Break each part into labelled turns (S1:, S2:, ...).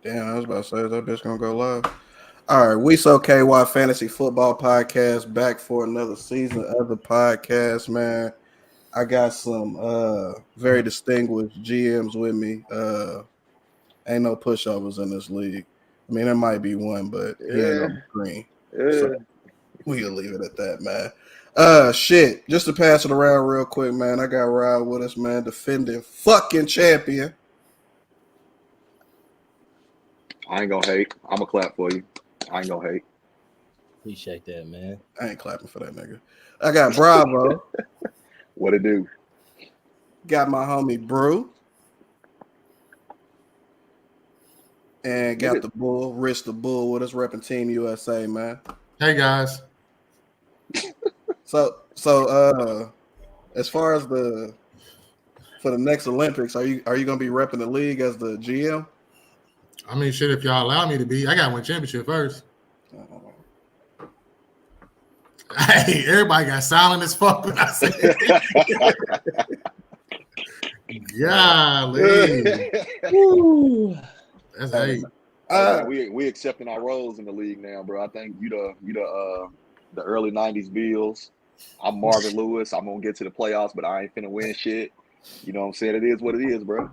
S1: Damn, I was about to say, is that bitch gonna go live? All right, we so KY Fantasy Football Podcast back for another season of the podcast, man. I got some very distinguished GMs with me. Ain't no pushovers in this league. I mean, there might be one, but he ain't on the screen. So we'll leave it at that, man. Shit. Just to pass it around real quick, man. I got Rod with us, man, defending fucking champion.
S2: I ain't gonna hate. I'm gonna clap for you. I ain't gonna hate.
S3: Appreciate that, man.
S1: I ain't clapping for that nigga. I got Bravo.
S2: What it do?
S1: Got my homie Brew. And got the Bull, Rich the Bull with us repping Team USA, man.
S4: Hey guys.
S1: So as far as for the next Olympics, are you gonna be repping the league as the GM?
S4: I mean, shit, if y'all allow me to be, I got to win championship first. Hey, everybody got silent as fuck when I said golly. That's hate.
S2: We accepting our roles in the league now, bro. I think you the early '90s Bills. I'm Marvin Lewis. I'm gonna get to the playoffs, but I ain't finna win shit. You know what I'm saying? It is what it is, bro.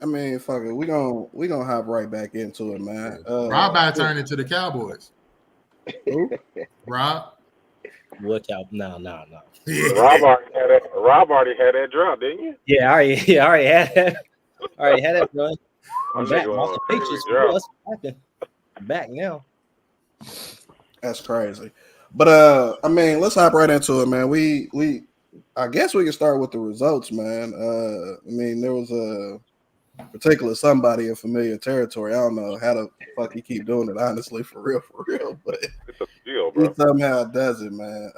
S1: I mean, fuck it. We gonna hop right back into it, man.
S4: Rob about to turn into the Cowboys.
S1: Who?
S4: Rob.
S3: What cow? No.
S4: Yeah.
S5: Rob already had that drop, didn't you?
S3: Yeah, I already had that. Already had that, bro. I'm back. Lost the Patriots. What's happening? I'm back now.
S1: That's crazy. But I mean, let's hop right into it, man. We I guess we can start with the results, man. I mean, there was a particular somebody in familiar territory. I don't know how the fuck he keep doing it, honestly, for real. But
S5: It's a deal, bro.
S1: he somehow does it, man.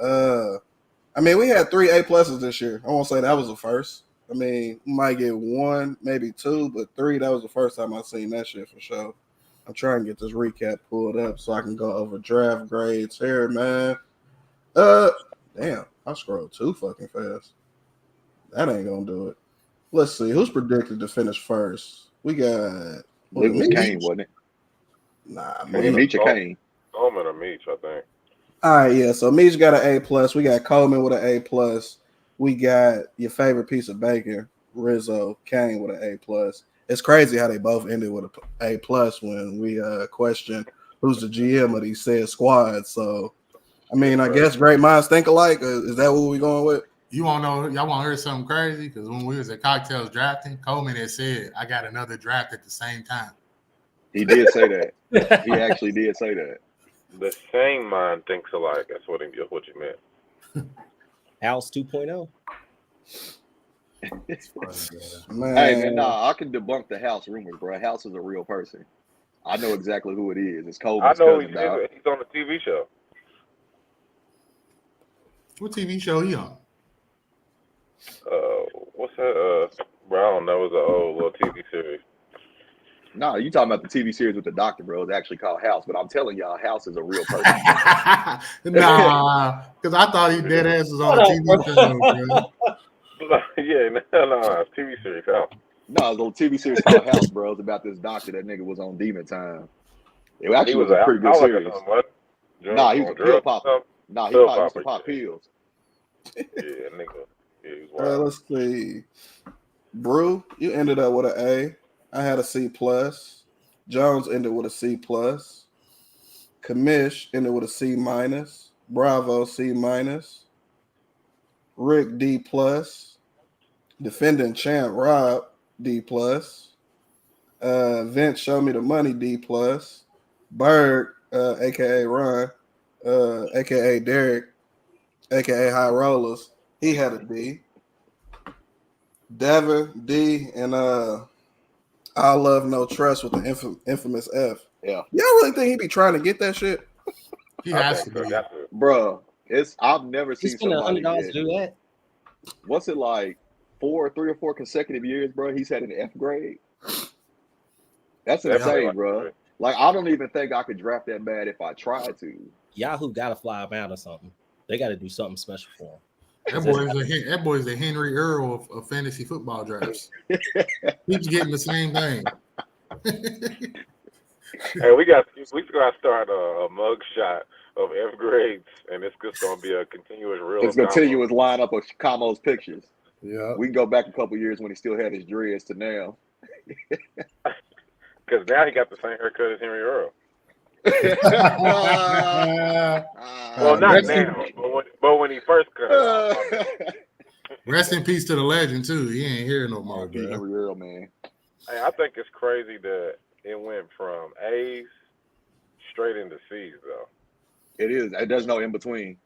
S1: I mean, we had 3 A+ this year. I won't say that was the first. I mean, we might get 1, maybe 2, but 3, that was the first time I seen that shit for sure. I'm trying to get this recap pulled up so I can go over draft grades here, man. Damn, I scrolled too fucking fast. That ain't gonna do it. Let's see who's predicted to finish first. We got
S2: It was Kane, wasn't it?
S1: Nah,
S2: Meach or Kane?
S5: Coleman or Meach, I think.
S1: All right, yeah. So Meach got an A+. We got Coleman with an A+. We got your favorite piece of bacon, Rizzo, Kane with an A+. It's crazy how they both ended with an A+ when we questioned who's the GM of these said squads. So, I mean, I guess great minds think alike. Is that what we going with?
S4: You want to know? Y'all want to hear something crazy? Because when we was at Cocktails drafting, Coleman had said, "I got another draft at the same time."
S2: He did say that. He actually did say that.
S5: The same mind thinks alike. That's what you meant.
S3: House 2.0.
S1: Man.
S2: Hey, man, nah, I can debunk the House rumors, bro. House is a real person. I know exactly who it is. It's Coleman's
S5: I know
S2: cousin, dog.
S5: he's on the TV show.
S4: What TV show he on?
S5: What's that? Bro, I don't know. It was an old little TV series.
S2: Nah, you talking about the TV series with the doctor, bro. It's actually called House. But I'm telling y'all, House is a real person.
S4: Nah, because I thought he dead ass was on a TV show, bro.
S5: Yeah, no, it's TV series. House.
S2: No, it's a little TV series called House, bro. It's about this doctor. That nigga was on Demon Time. It actually was a pretty good series. Nah, he was a pill popper. Nah, he probably used to pop pills.
S5: Yeah, nigga. Yeah, he was wild.
S1: Let's see. Brew, you ended up with an A. I had a C+. Jones ended with a C+. Kamish ended with a C-. Bravo C-. Rick D+. Defending champ Rob D+. Vince Show Me the Money D+. Berg, aka Ron, aka Derek, aka High Rollers, he had a D. Devin D, and I Love No Trust with the infamous F.
S2: Yeah.
S1: Y'all really think he be trying to get that shit?
S4: He has to be.
S2: Bro, I've never seen
S3: He's spending
S2: somebody
S3: $100 to do that.
S2: What's it like? 3 or 4 consecutive years, bro. He's had an F grade. That's insane, bro. Like, I don't even think I could draft that bad if I tried to.
S3: Yahoo got to fly him out or something. They got to do something special for him.
S4: That boy's the Henry Earl of fantasy football drafts. He's getting the same thing.
S5: Hey, we got to start a mug shot of F grades, and it's just gonna be a continuous reel
S2: It's
S5: of combos.
S2: continuous lineup of Camo's pictures.
S4: Yeah.
S2: We can go back a couple years when he still had his dreads to now.
S5: Because now he got the same haircut as Henry Earl. Well, not
S4: rest
S5: now, but when he first cut it off.
S4: Rest in peace to the legend too. He ain't here no more,
S2: R.I.P.
S4: bro.
S2: Henry Earl, man.
S5: Hey, I think it's crazy that it went from A's straight into C's, though.
S2: It is. There's no in between.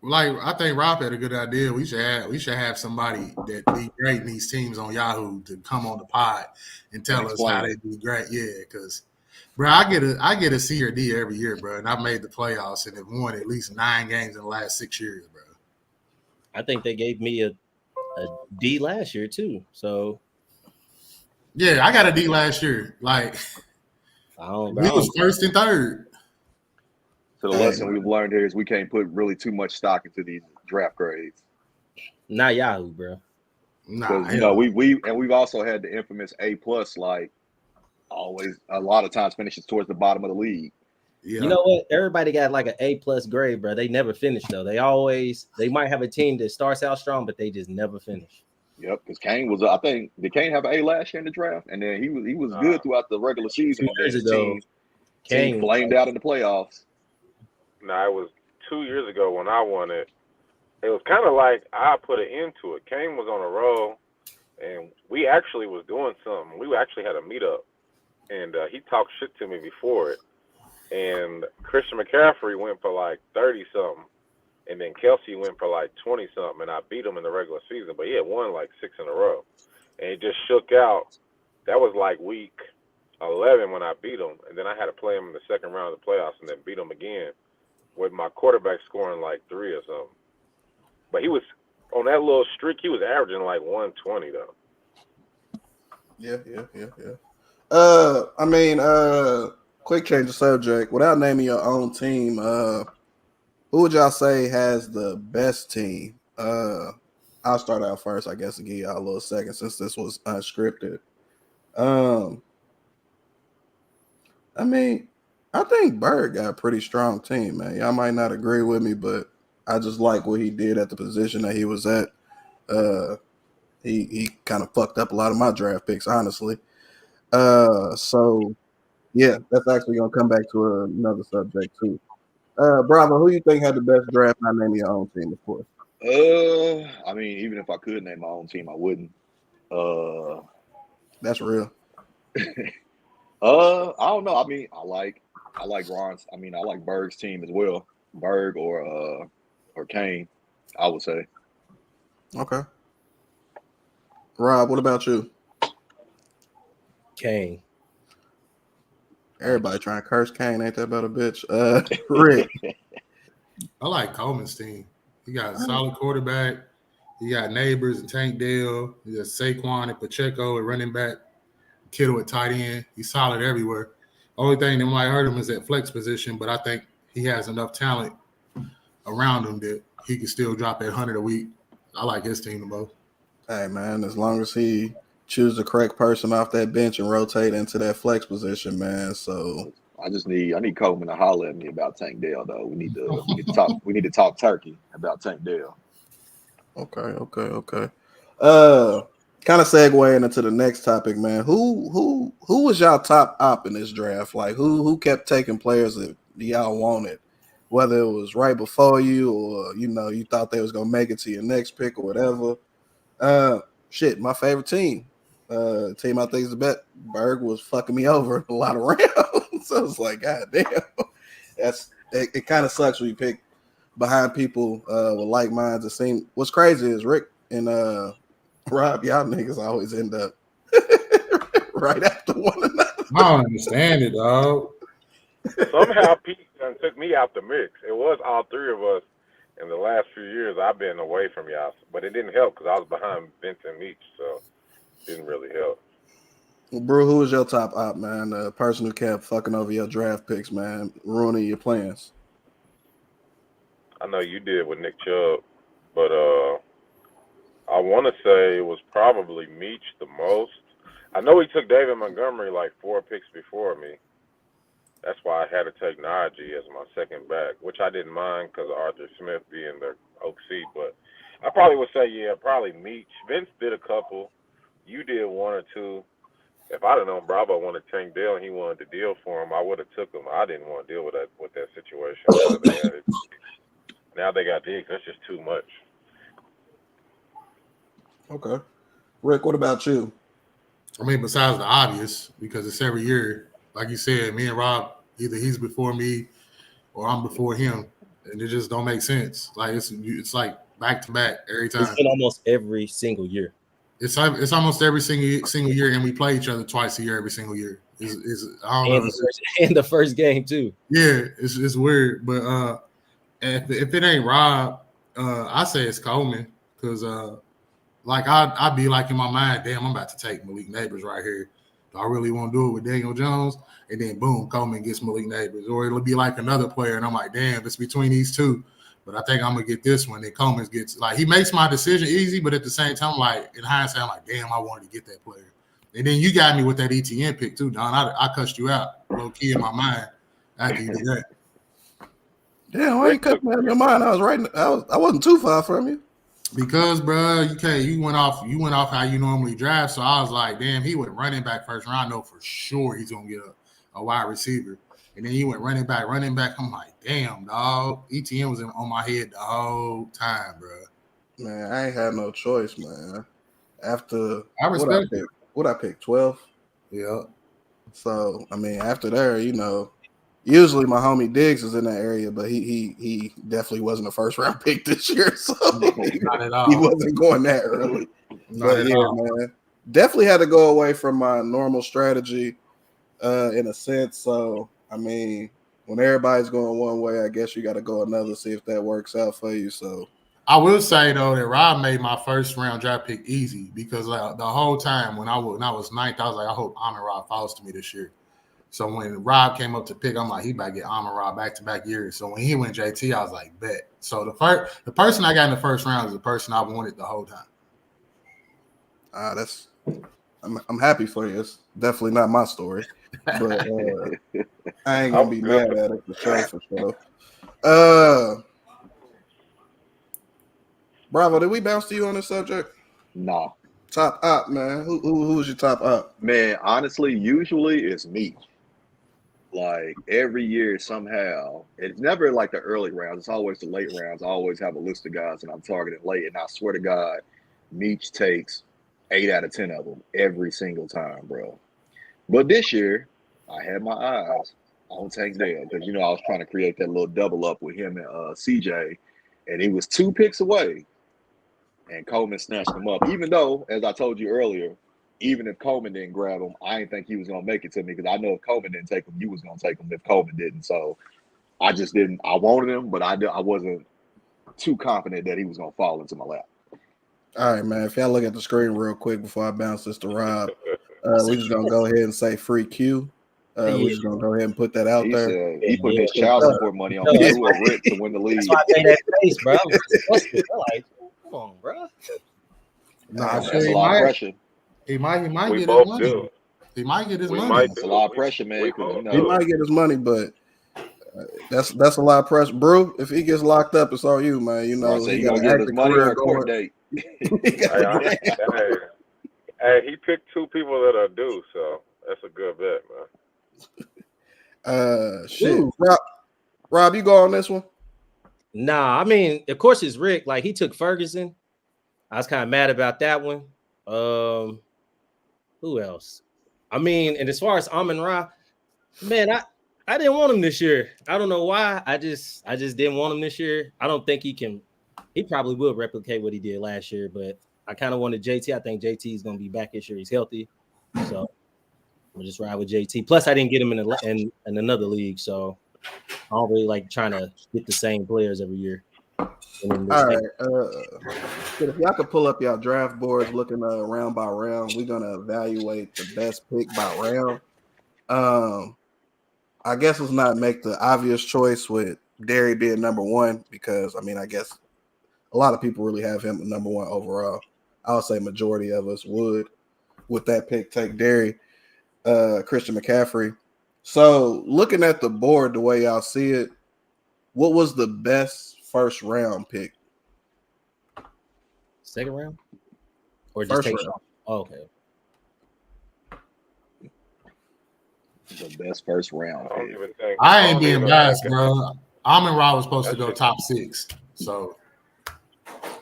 S4: Like I think Rob had a good idea. We should have somebody that be great in these teams on Yahoo to come on the pod and tell us how they be great. Yeah, because bro, I get a C or D every year, bro, and I've made the playoffs and have won at least 9 games in the last 6 years, bro.
S3: I think they gave me a D last year too. So
S4: yeah, I got a D last year. Like we was first and third.
S2: So the lesson we've learned here is we can't put really too much stock into these draft grades.
S3: Not Yahoo, bro.
S2: Because we've also had the infamous A+, like always a lot of times finishes towards the bottom of the league.
S3: Yeah. You know what? Everybody got like an A+ grade, bro. They never finish though. They might have a team that starts out strong, but they just never finish.
S2: Yep, because Kane was. I think did Kane have an A last year in the draft, and then he was good throughout the regular season.
S3: 2 years ago,
S2: Kane flamed out in the playoffs.
S5: No, it was 2 years ago when I won it. It was kind of like I put an end to it. Kane was on a roll, and we actually was doing something. We actually had a meetup, and he talked shit to me before it. And Christian McCaffrey went for like 30-something, and then Kelsey went for like 20-something, and I beat him in the regular season. But he had won like 6 in a row, and it just shook out. That was like week 11 when I beat him, and then I had to play him in the second round of the playoffs and then beat him again with my quarterback scoring like 3 or something. But he was on that little streak. He was averaging like 120 though.
S1: Yeah. Quick change of subject. Without naming your own team, who would y'all say has the best team? I'll start out first, I guess, to give y'all a little second since this was unscripted. I think Bird got a pretty strong team, man. Y'all might not agree with me, but I just like what he did at the position that he was at. He kind of fucked up a lot of my draft picks, honestly. So yeah, that's actually gonna come back to another subject too. Bravo, who you think had the best draft? Not name your own team, of course.
S2: Even if I could name my own team, I wouldn't.
S1: That's real.
S2: I don't know. I like Ron's. I like Berg's team as well. Berg or Kane, I would say.
S1: Okay. Rob, what about you?
S3: Kane.
S1: Everybody trying to curse Kane. Ain't that about a bitch? Rick.
S4: I like Coleman's team. He got a solid quarterback. He got Neighbors and Tank Dell. He got Saquon and Pacheco at running back. Kittle at tight end. He's solid everywhere. Only thing that might hurt him is that flex position, but I think he has enough talent around him that he can still drop that 100 a week. I like his team the most.
S1: Hey, man, as long as he choose the correct person off that bench and rotate into that flex position, man. So
S2: I need Coleman to holler at me about Tank Dell, though. We need to talk turkey about Tank Dell.
S1: Okay. Kind of segueing into the next topic, man. Who was y'all top op in this draft? Like who kept taking players that y'all wanted, whether it was right before you or you thought they was gonna make it to your next pick or whatever. My favorite team. Team I think is the best. Berg was fucking me over a lot of rounds. So it's like, God damn. It kind of sucks when you pick behind people with like minds. It seems what's crazy is Rick and Rob, y'all niggas always end up right after one another.
S4: I don't understand it, dog.
S5: Somehow Pete took me out the mix. It was all 3 of us in the last few years. I've been away from y'all, but it didn't help because I was behind Benton Meach, so it didn't really help.
S1: Well, Brew, who was your top op, man? The person who kept fucking over your draft picks, man, ruining your plans.
S5: I know you did with Nick Chubb, but I want to say it was probably Meach the most. I know he took David Montgomery like 4 picks before me. That's why I had to take Najee as my second back, which I didn't mind because of Arthur Smith being the OC. But I probably would say, yeah, probably Meach. Vince did a couple. You did 1 or 2. If I'd have known Bravo wanted Tank Dell and he wanted to deal for him, I would have took him. I didn't want to deal with that situation. Now they got Diggs. That's just too much.
S1: Okay. Rick, what about you?
S4: I mean, besides the obvious, because it's every year, like you said, me and Rob, either he's before me or I'm before him, and it just don't make sense. Like it's like back to back every time.
S3: It's been almost every single year.
S4: It's almost every single year, and we play each other twice a year every single year. I don't know.
S3: And the first game too.
S4: Yeah, it's weird, but if it ain't Rob, I say it's Coleman because like I'd be like in my mind, damn, I'm about to take Malik Neighbors right here. Do I really want to do it with Daniel Jones? And then boom, Coleman gets Malik Neighbors, or it'll be like another player, and I'm like, damn, it's between these two. But I think I'm gonna get this one. Then Coleman gets he makes my decision easy, but at the same time, like in hindsight, I'm like, damn, I wanted to get that player. And then you got me with that ETN pick too, Don. I cussed you out, low key in my mind after you did that.
S1: Damn, why you cut me out of your mind? I was right. I wasn't too far from you.
S4: Because, bro, you went off how you normally draft. So I was like, damn, he went running back first round. I know for sure he's gonna get a wide receiver. And then he went running back. I'm like, damn, dog. ETN was on my head the whole time, bro.
S1: Man, I ain't had no choice, man. After
S4: I respect it.
S1: What I picked, 12?
S4: Yeah.
S1: So, I mean, after there, usually my homie Diggs is in that area, but he definitely wasn't a first round pick this year. So
S4: Not at all.
S1: He wasn't going that early.
S4: Not at all.
S1: Man. Definitely had to go away from my normal strategy in a sense. So, I mean, when everybody's going one way, I guess you got to go another, see if that works out for you. So
S4: I will say though that Rob made my first round draft pick easy because the whole time when I was ninth, I was like, I hope Amon-Ra falls to me this year. So when Rob came up to pick, I'm like, he about to get Amon-Ra back-to-back years. So when he went JT, I was like, bet. So the person I got in the first round is the person I wanted the whole time.
S1: I'm happy for you. It's definitely not my story, but I ain't gonna be mad at it for sure. Bravo, did we bounce to you on this subject?
S2: Nah.
S1: Top up, man. Who was your top up?
S2: Man, honestly, usually it's me. Like every year somehow, it's never like the early rounds. It's always the late rounds. I always have a list of guys and I'm targeting late. And I swear to God, Meach takes 8 out of 10 of them every single time, bro. But this year, I had my eyes on Tank Dell because, I was trying to create that little double up with him and CJ. And he was 2 picks away. And Coleman snatched him up. Even though, as I told you earlier, even if Coleman didn't grab him, I didn't think he was going to make it to me because I know if Coleman didn't take him, you was going to take him if Coleman didn't. So I just didn't. I wanted him, but I wasn't too confident that he was going to fall into my lap.
S1: All right, man. If y'all look at the screen real quick before I bounce this to Rob, we're just going to go ahead and say free Q. We're just going to go ahead and put that out there.
S2: Said he put his child support money on Rick to win the league.
S3: That's why I made that face, bro. Like, come on, bro.
S4: Nah,
S2: that's a lot of pressure.
S4: He might
S5: We
S4: get
S5: both
S4: his money.
S5: do.
S4: He might get his
S5: We
S4: money.
S5: might
S2: That's a lot of pressure, man.
S1: He might get his money, but that's a lot of pressure. Brew, if he gets locked up, it's all you, man.
S2: He got to get his money or a court date.
S5: Hey, he picked 2 people that are due, so that's a good bet, man.
S1: Shit. Rob, you go on this one?
S3: Nah, I mean, of course it's Rick. Like he took Ferguson. I was kind of mad about that one. Who else? I mean, and as far as Amon-Ra, man, I didn't want him this year. I don't know why. I just didn't want him this year. I don't think he can. He probably will replicate what he did last year, but I kind of wanted JT. I think JT is going to be back this year. He's healthy, so we'll just ride with JT. Plus, I didn't get him in another league, so I don't really like trying to get the same players every year.
S1: All right. If y'all could pull up y'all draft boards looking round by round, we're going to evaluate the best pick by round. I guess let's not make the obvious choice with Derry being number 1 because, I mean, I guess a lot of people really have him at number 1 overall. I would say majority of us would. with that pick take Christian McCaffrey. So looking at the board the way y'all see it, what was the best first round pick?
S3: Second round? Or just
S1: First
S3: take
S1: round.
S3: Oh, okay.
S2: The best first round
S5: I don't
S2: pick.
S5: even think.
S4: I
S5: don't
S4: ain't being
S5: even
S4: biased,
S5: think-
S4: bro. Amon-Ra was supposed to
S5: That's
S4: go
S5: just-
S4: top 6, so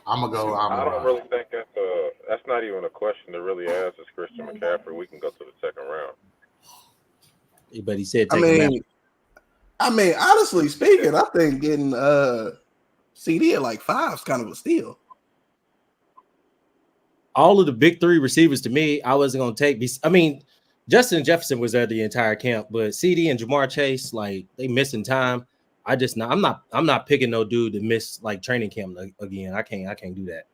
S4: I'm gonna go
S5: I
S4: Amon-Ra.
S5: don't really think that's not even a question to really ask. Is Christian McCaffrey? We can go to the second round.
S3: But he said
S1: I
S3: take him out.
S1: mean, honestly speaking, I think getting CD at like 5 is kind of a steal.
S3: All of the big 3 receivers to me, I wasn't going to take. I mean, Justin Jefferson was there the entire camp, but CD and Jamar Chase, like they missing time. I'm not picking no dude to miss like training camp again. I can't do that.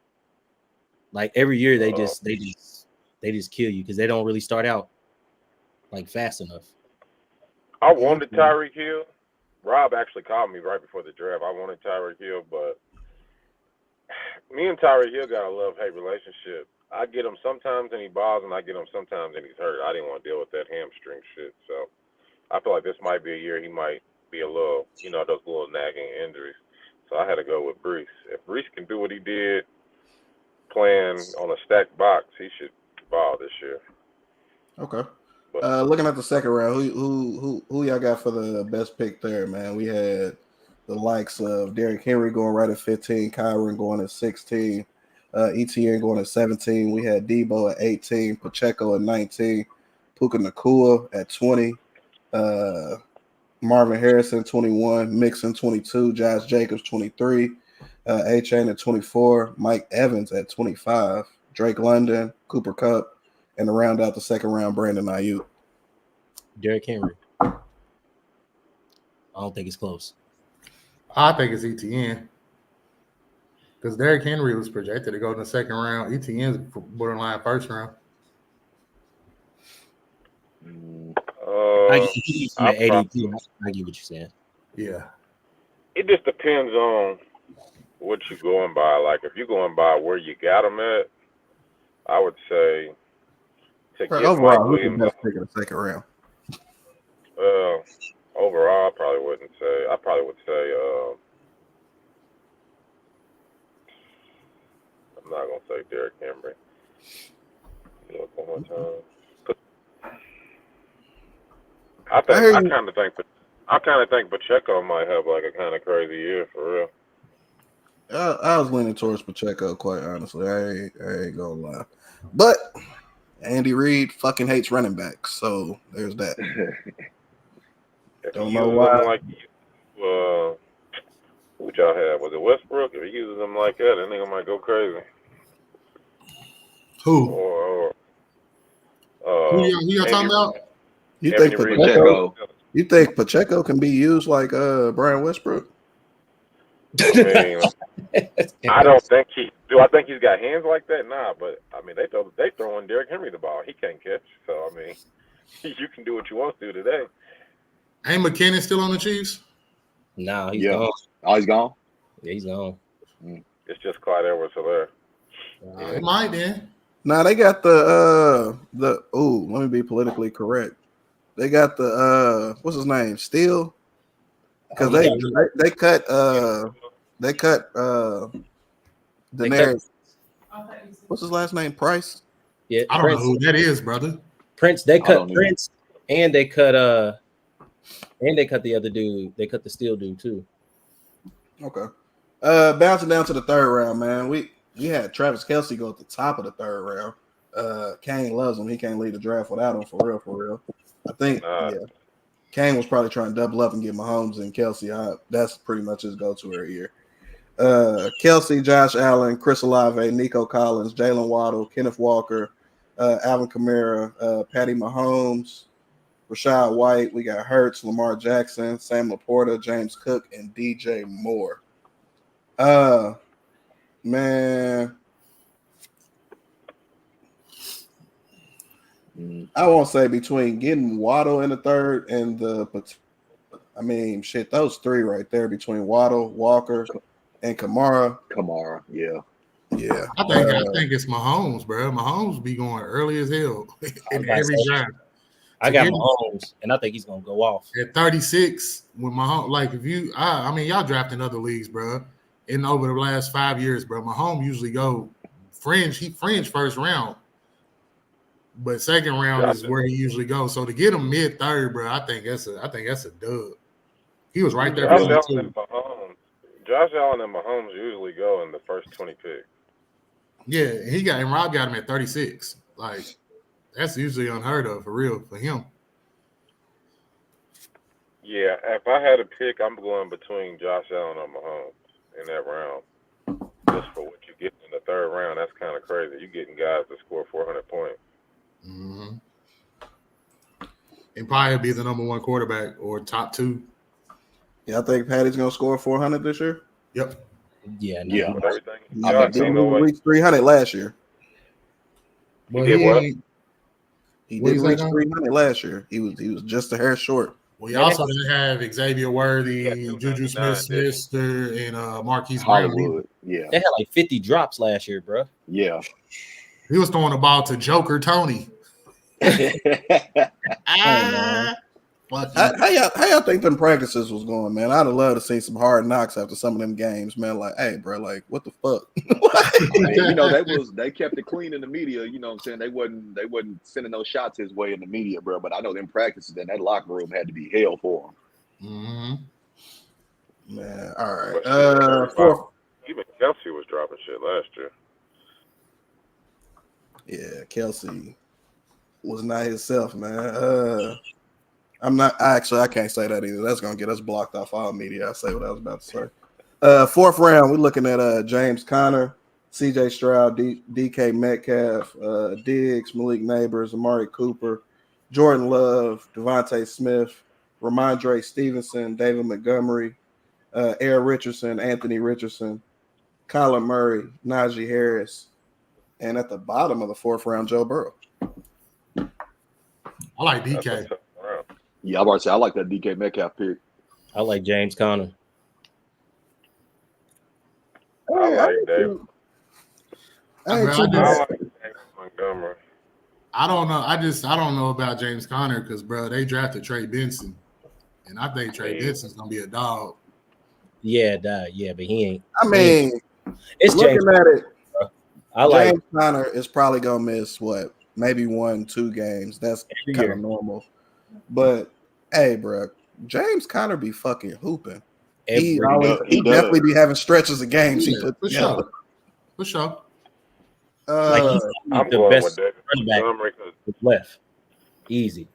S3: Like every year they just kill you because they don't really start out like fast enough.
S5: I wanted Tyreek Hill. Rob actually called me right before the draft. I wanted Tyreek Hill, but me and Tyreek Hill got a love-hate relationship. I get him sometimes and he balls, and I get him sometimes and he's hurt. I didn't want to deal with that hamstring shit, so I feel like this might be a year he might be a little, those little nagging injuries. So I had to go with Brees. If Brees can do what he did playing on a stacked box, he should ball this year.
S1: Okay. Looking at the second round, who y'all got for the best pick there, man? We had the likes of Derrick Henry going right at 15, Kyron going at 16, ETN going at 17. We had Debo at 18, Pacheco at 19, Puka Nacua at 20, Marvin Harrison 21, Mixon 22, Josh Jacobs 23, A-Chain at 24, Mike Evans at 25, Drake London, Cooper Kupp, and to round out the second round, Brandon Ayuk.
S3: Derrick Henry. I don't think it's close.
S4: I think it's ETN because Derrick Henry was projected to go in the second round. ETN's borderline first round.
S3: I get what you're saying.
S4: Yeah.
S5: It just depends on what you're going by. Like, if you're going by where you got them at, I would say to get
S1: Overall,
S5: Mike
S1: who's the
S5: Williams.
S1: best pick in the second round?
S5: Overall, I probably wouldn't say. I probably would say. I'm not gonna say Derrick Henry. Look one more time. I kind of think Pacheco might have like a kind of crazy year for real.
S1: I was leaning towards Pacheco, quite honestly. I ain't gonna lie, but Andy Reid fucking hates running backs, so there's that.
S5: If
S1: Don't
S5: he
S1: know
S5: uses
S1: why.
S5: them like who y'all had? Was it Westbrook? If he uses them like that nigga might go crazy.
S4: Who?
S5: Or
S4: who y'all talking about?
S1: You
S5: Anthony
S1: think
S5: Reid.
S1: Pacheco? You think Pacheco can be used like Brian Westbrook?
S5: I mean, I don't think he. Do I think he's got hands like that? Nah, but I mean, they throwing Derrick Henry the ball. He can't catch. So I mean, you can do what you want to do today.
S4: Ain't McKinnon still on the Chiefs?
S3: No, he's gone.
S2: Oh, he's gone?
S3: Yeah, he's gone.
S5: It's just Clyde Edwards-Helaire.
S4: It might then.
S1: Nah, they got the let me be politically correct. They got the what's his name? Steele. Because they cut Daenerys. What's his last name? Price?
S3: Yeah,
S4: I don't know who that is, brother.
S3: Prince. They cut
S2: know.
S3: Prince, and they cut the other dude. They cut the Steel dude too.
S1: Okay. Bouncing down to the third round, man. We had Travis Kelce go at the top of the third round. Kane loves him. He can't lead the draft without him, for real. I think Kane was probably trying to double up and get Mahomes and Kelce out. That's pretty much his go-to every year. Kelce, Josh Allen, Chris Olave, Nico Collins, Jalen Waddle, Kenneth Walker, Alvin Kamara, Patty Mahomes, Rashad White. We got Hurts, Lamar Jackson, Sam Laporta, James Cook, and DJ Moore. Man, I won't say between getting Waddle in the third and those three right there between Waddle, Walker, and Kamara.
S2: Yeah.
S1: Yeah,
S4: I think it's Mahomes, bro. Mahomes be going early as hell in every draft.
S3: I got Mahomes, and I think he's gonna go off
S4: at 36. With Mahomes, like if you, I mean, y'all draft in other leagues, bro. In over the last 5 years, bro, Mahomes usually go fringe. He fringe first round, but second round is where he usually goes. So to get him mid third, bro, I think that's a dub. He was right there.
S5: Josh Allen and Mahomes usually go in the first 20 picks.
S4: Yeah, and Rob got him at 36. Like that's usually unheard of for real for him.
S5: Yeah, if I had a pick, I'm going between Josh Allen and Mahomes in that round. Just for what you get in the third round, that's kind of crazy. You're getting guys that score 400 points.
S4: Mm-hmm. And probably be the number one quarterback or top two.
S1: Yeah, I think Patty's gonna score 400 this year.
S4: Yep.
S3: Yeah,
S2: no. Yeah.
S5: Everything.
S1: He reached 300 last year.
S4: Well,
S5: he did what?
S1: He did reach 300 last year. He was just a hair short.
S4: Well, you also didn't have Xavier Worthy, Juju Smith-Schuster, and Marquise
S2: Hollywood.
S4: Brown.
S2: Yeah,
S3: they had like 50 drops last year, bro.
S2: Yeah,
S4: he was throwing the ball to Joker Tony.
S1: How y'all think them practices was going, man? I'd have loved to see some hard knocks after some of them games, man. Like, hey, bro, like, what the fuck?
S2: I mean, they kept it clean in the media. You know what I'm saying? They wasn't sending those shots his way in the media, bro. But I know them practices in that locker room had to be hell for him.
S4: Mm-hmm.
S1: Man, all right.
S5: Even Kelsey was dropping shit last year.
S1: Yeah, Kelsey was not himself, man. I can't say that either. That's gonna get us blocked off all media. I say what I was about to say. Fourth round, we're looking at James Conner, CJ Stroud, DK Metcalf, Diggs, Malik Neighbors, Amari Cooper, Jordan Love, Devontae Smith, Ramondre Stevenson, David Montgomery, Aaron Richardson, Anthony Richardson, Kyler Murray, Najee Harris, and at the bottom of the fourth round, Joe Burrow.
S4: I like DK.
S2: Yeah, I'm about to say I like that DK Metcalf pick.
S3: I like James Conner.
S5: I like David.
S2: I
S5: like David Montgomery.
S4: I don't know. I don't know about James Conner because, bro, they drafted Trey Benson, and I think Trey Benson's gonna be a dog.
S3: Yeah, but he ain't.
S1: I mean,
S3: it's
S1: looking
S3: James,
S1: at it,
S3: James
S1: Conner is probably gonna miss maybe 1-2 games. That's kind of normal. But hey, bro, James Conner be fucking hooping. He definitely be having stretches of games he put together.
S4: For sure.
S5: I'm
S3: the
S5: going
S3: best
S5: with David Montgomery
S3: because left easy.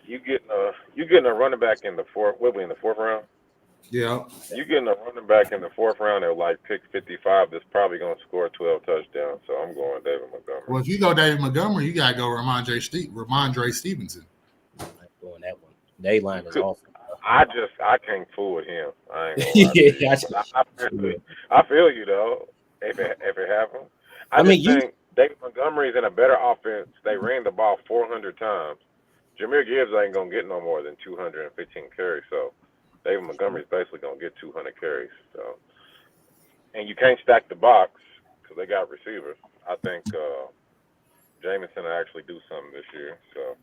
S5: You getting a running back in the fourth? What we in the fourth round?
S4: Yeah.
S5: You getting a running back in the fourth round at like pick 55 that's probably going to score 12 touchdowns. So I'm going David Montgomery.
S4: Well, if you go David Montgomery, you got to go Ramondre Stevenson.
S3: I'm not going that one. Day line is awful.
S5: I can't fool with him. I ain't gonna I feel you though. If it happens, I think David Montgomery's in a better offense. They ran the ball 400 times. Jahmyr Gibbs ain't gonna get no more than 215 carries. So David Montgomery's basically gonna get 200 carries. So, and you can't stack the box because they got receivers. I think Jameson will actually do something this year. So.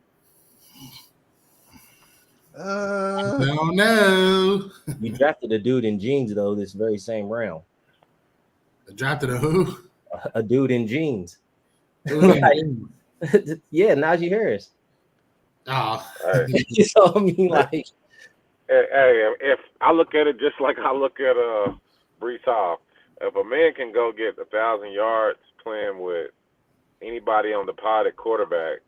S4: I don't know.
S3: We drafted a dude in jeans though this very same round.
S4: Drafted a who?
S3: A dude in jeans. Yeah, Najee Harris.
S4: Oh.
S3: So I mean, like,
S5: hey, if I look at it just like I look at Brees Hall, if a man can go get 1,000 yards playing with anybody on the pod at quarterback,